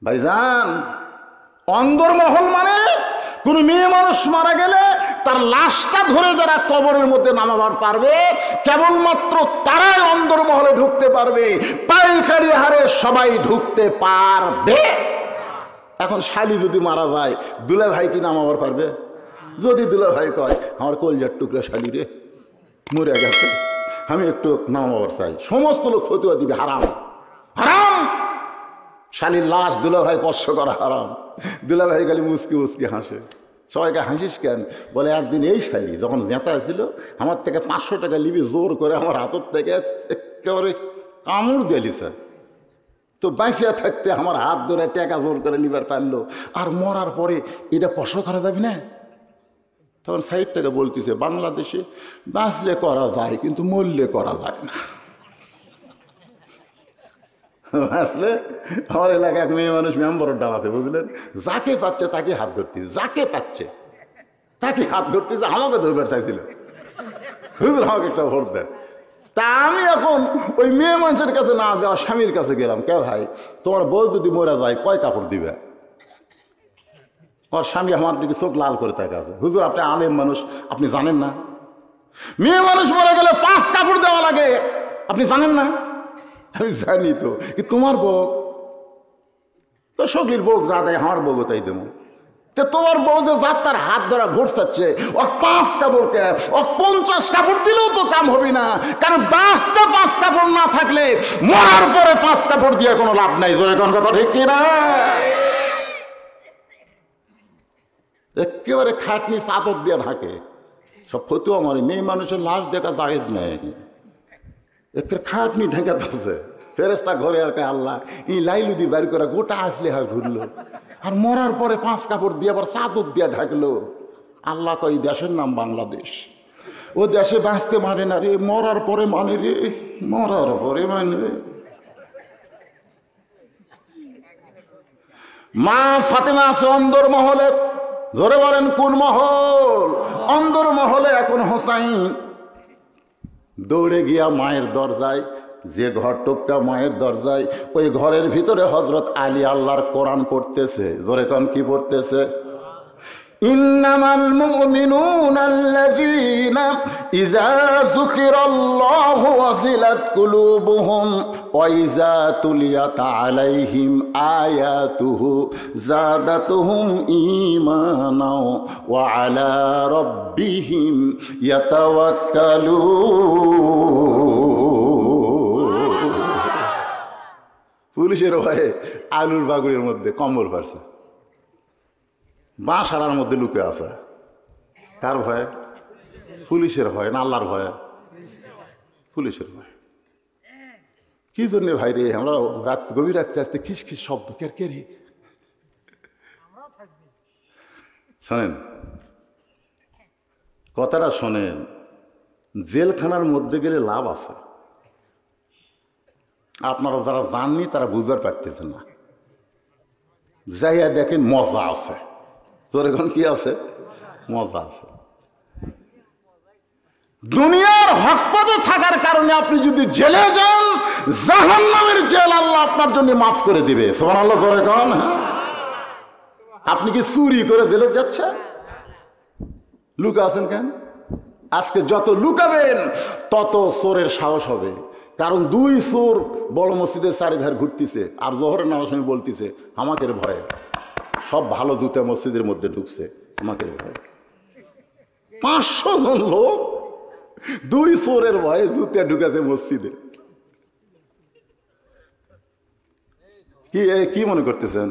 ভাইজান? অন্দরমহল মানে কোন মেয়ে মানুষ মারা গেলে তার লাশটা ধরে যারা কবরের মধ্যে নামাবার পারবে, কেবলমাত্র তারাই অন্দরমহলে ঢুকতে পারবে, পাইকারি হারে সবাই ঢুকতে পারবে। এখন শালি যদি মারা যায়, দুলা ভাই কি নামাবার পারবে? যদি দুলা ভাই কয় আমার কলজার টুকরা শালি রে মরে গেছে, আমি একটু নামাবার চাই, সমস্ত লোক ফতুয়া দিবে হারাম হারাম, শালির লাশ দুলা ভাই স্পর্শ করা হারাম। দুলা ভাই খালি মুসকি মুসকি হাসে। সবাইকে হাসিস কেন? বলে একদিন এই শালি যখন জেঁতা ছিল, আমার থেকে 500 টাকা লিবি জোর করে আমার হাতের থেকে একেবারে কামড় দিলি স্যার। তো বাঁচিয়া থাকতে আমার হাত ধরে টাকা জোর করে নিবার পারলো, আর মরার পরে এটা প্রশ্ন করা যাবে না? তখন সাইড থেকে বলতেছে, বাংলাদেশে বাঁচলে করা যায় কিন্তু মরলে করা যায় না। আসলে আমার এলাকায় এক মেয়ে মানুষ মেম্বরের ডাল আছে, বুঝলেন? যাকে পাচ্ছে তাকে হাত ধরতেছে, যাকে পাচ্ছে তাকে হাত ধরতেছে। আমাকে ধরবার চাইছিল, হুজুর আমাকে একটা ভোট দেন। তা আমি এখন ওই মেয়ে মানুষের কাছে না যাওয়া স্বামীর কাছে গেলাম, কে ভাই তোমার বউ যদি মরে যায় কয় কাপড় দিবে? ওর স্বামী আমার দিকে চোখ লাল করে তাকে আছে, হুজুর আপনি আলেম মানুষ, আপনি জানেন না মেয়ে মানুষ মরে গেলে 5 কাপড় দেওয়া লাগে, আপনি জানেন না? আমি জানি তো, কি তোমার বউ তো সগলির বউ যা দেয় আমার বউ তাই দেবো। তো তোমার বউ যে যার তার হাত ধরা ভোট চাচ্ছে, ও 5 কাপড়কে ও 50 কাপড় দিলেও তো কাম হবে না, কারণ বাঁচতে 5 কাপড় না থাকলে মরার পরে 5 কাপড় দিয়ে কোনো লাভ নাই। জোরে কোন কথা ঠিক কিনা? একেবারে খাটনি চাদর দিয়ে ঢাকে সব ফতুয়া মারে, মেয়ে মানুষের লাশ দেখা জায়েজ নেই, একের খাটনি ঢেকে দিচ্ছে। ফেরেস্তা ঘরে আর কে আল্লাহ এই লাইলুদি বাড়ি করে গোটা আসলে আর ঘুরলো, আর মরার পরে 5 কাপড় দিয়ে আবার চাদর দিয়ে ঢাকলো। আল্লাহ কই দেশের নাম বাংলাদেশ, ও দেশে বাঁচতে মানে না রে, মরার পরে মানে রে, মরার পরে মানবে। মা ফাতেমা আছে অন্দর মহলে, ধরে বলেন কোন মহল? অন্দর মহলে। এখন হোসাইন দৌড়ে গিয়া মায়ের দরজায়, যে ঘর টপকা মায়ের দরজায়, ওই ঘরের ভিতরে হযরত আলী আল্লাহর কোরআন পড়তেছে। জোরে কোন কি পড়তেছে? ইন্নামাল মুমিনুনা আল্লাযীনা ইযা যুকিরাল্লাহু ওয়াজিলাত কুলুবুহুম ওয়া ইযা তুলিয়াত আলাইহিম আয়াতুহু যাদাতুহুম ঈমানাও ওয়া আলা রাব্বিহিম ইয়াতাওয়াক্কালুন। পুলিশের ভয়ে আলুর বাগুড়ির মধ্যে কম্বল পারছে, বাঁশাড়ার মধ্যে লুকে আছে। কার ভয়ে? পুলিশের ভয় না আল্লাহর ভয়ে? পুলিশের ভয়। কি জন্যে ভাই রে, আমরা রাত গভীর রাত্রে আসতে খিসখিস শব্দ কের কে রে? শোনেন কথাটা, শোনেন, জেলখানার মধ্যে গেলে লাভ আছে। আপনারা যারা জাননি তারা বুঝতে পারতেছেন না, যাইয়া দেখেন মজা আছে। তোর এখন কি আছে? মজা আছে। দুনিয়ার হকপথে থাকার কারণে আপনি যদি জেলে যান, জাহান্নামের জেল আল্লাহ আপনার জন্য মাফ করে দিবে। সুবহানাল্লাহ। জোরে কোন। আপনি কি চুরি করে জেলে যাচ্ছেন? লুকা আছেন কেন? আজকে যত লুকাবেন তত চোরের সাহস হবে, কারণ 2 চোর বড় মসজিদের চারিধার ঘুরতেছে আর জোহরের নামাজ আমি বলতেছে আমাকে ভয়ে। সব ভালো জুতা মসজিদের মধ্যে ঢুকছে আমাকে ভয়ে। 500 জন লোক 2 চোরের ভয়ে জুতা ঢুকেছে মসজিদে। কি মনে করতেছেন?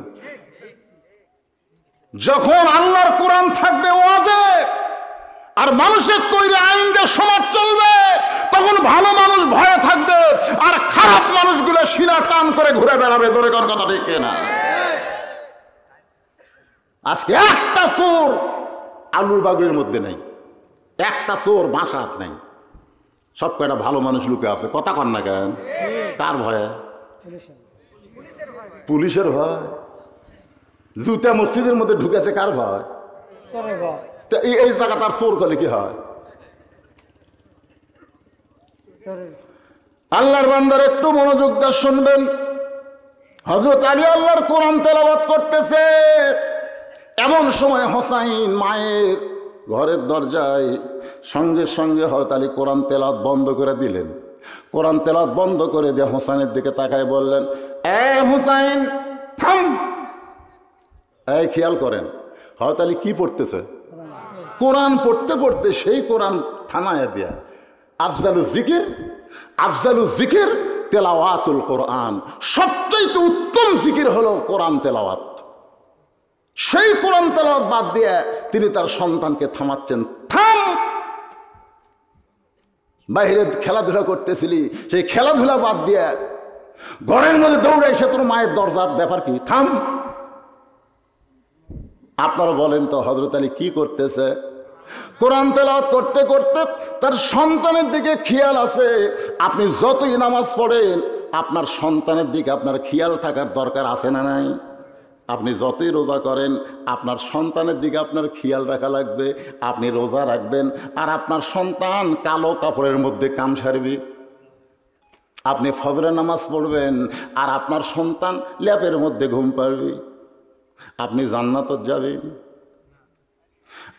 যখন আল্লাহর কোরআন থাকবে ওয়াজে আর মানুষের তৈরি আইন দিয়ে সমাজ চলবে, তখন ভালো মানুষ ভয়ে থাকবে আর খারাপ মানুষগুলো শিলা টান করে ঘুরে বেড়াবে। জোরে কোন কথা ঠিক কিনা? আজকে একটা চোর আলুর বাগুড়ির মধ্যে নেই, একটা চোর বাঁশাত নেই, সব কয়টা ভালো মানুষ লুকে আছে। কথা কন না কেন? কার ভয়ে? পুলিশের ভয়। জুতা মসজিদের মধ্যে ঢুকেছে কার ভয়? এই জায়গা তার চোর করলে কি হয়? আল্লাহর বান্দার একটু মনোযোগ দিয়ে শুনবেন। হযরত আলী আল্লাহর কোরআন তেলাওয়াত করতেছে, এমন সময় হোসাইন মায়ের ঘরের দরজায় সঙ্গে সঙ্গে হযরত আলী কোরআন তেলাওয়াত বন্ধ করে দিলেন। কোরআন তেলাওয়াত বন্ধ করে দিয়ে হোসাইনের দিকে তাকায় বললেন, এ হোসাইন থাম। এই খেয়াল করেন হযরত আলী কি পড়তেছে? কোরআন পড়তে পড়তে সেই কোরআন থামায়া দিয়া আফজালু জিকির তেলাওয়াতুল কোরআন, সবচেয়ে উত্তম জিকির হলো কোরআন তেলাওয়াত। সেই কোরআন তেলাওয়াত বাদ দিয়ে তিনি তার সন্তানকে থামাচ্ছেন, থাম। বাইরে খেলাধুলা করতেছিলি, সেই খেলাধুলা বাদ দিয়ে ঘরের মধ্যে দৌড়ে এসে তোর মায়ের দরজার ব্যাপার কি? থাম। আপনারা বলেন তো হযরত আলী কি করতেছে? কোরআন তেলাওয়াত করতে করতে তার সন্তানের দিকে খেয়াল আছে। আপনি যতই নামাজ পড়েন আপনার সন্তানের দিকে আপনার খেয়াল থাকার দরকার আছে না নাই? আপনি যতই রোজা করেন আপনার সন্তানের দিকে আপনার খেয়াল রাখা লাগবে। আপনি রোজা রাখবেন আর আপনার সন্তান কালো কাপড়ের মধ্যে কাম সারবে। আপনি ফজরের নামাজ পড়বেন আর আপনার সন্তান ল্যাপের মধ্যে ঘুম পাড়বে। আপনি জান্নাতে যাবেন।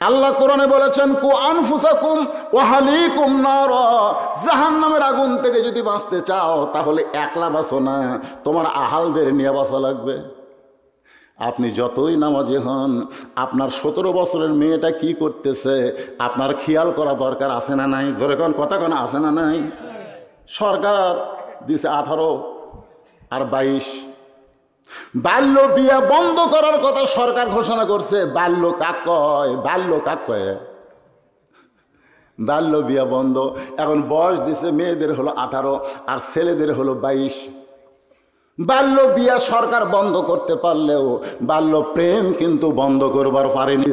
আল্লাহ কোরআনে বলেছেন, কু আনফুসাকুম ওয়া আহলিকুম নারা, জাহান্নামের আগুন থেকে যদি বাঁচতে চাও তাহলে একলা বাঁচো না, তোমার আহালদের নিয়ে বাঁচা লাগবে। আপনি যতই নামাজি হন আপনার 17 বছরের মেয়েটা কি করতেছে আপনার খেয়াল করা দরকার আছে না নাই? জোরে কোন কথা কোন আছে না নাই? সরকার দিছে 18 আর 22, বাল্য বিয়া বন্ধ করার কথা সরকার ঘোষণা করছে। বাল্য কাক কয়? বাল্য কাক কয়? বাল্য বিয়া বন্ধ। এখন বয়স দিছে মেয়েদের হলো 18 আর ছেলেদের হলো 22। বাল্য বিয়া সরকার বন্ধ করতে পারলেও বাল্য প্রেম কিন্তু বন্ধ করবার পারেনি।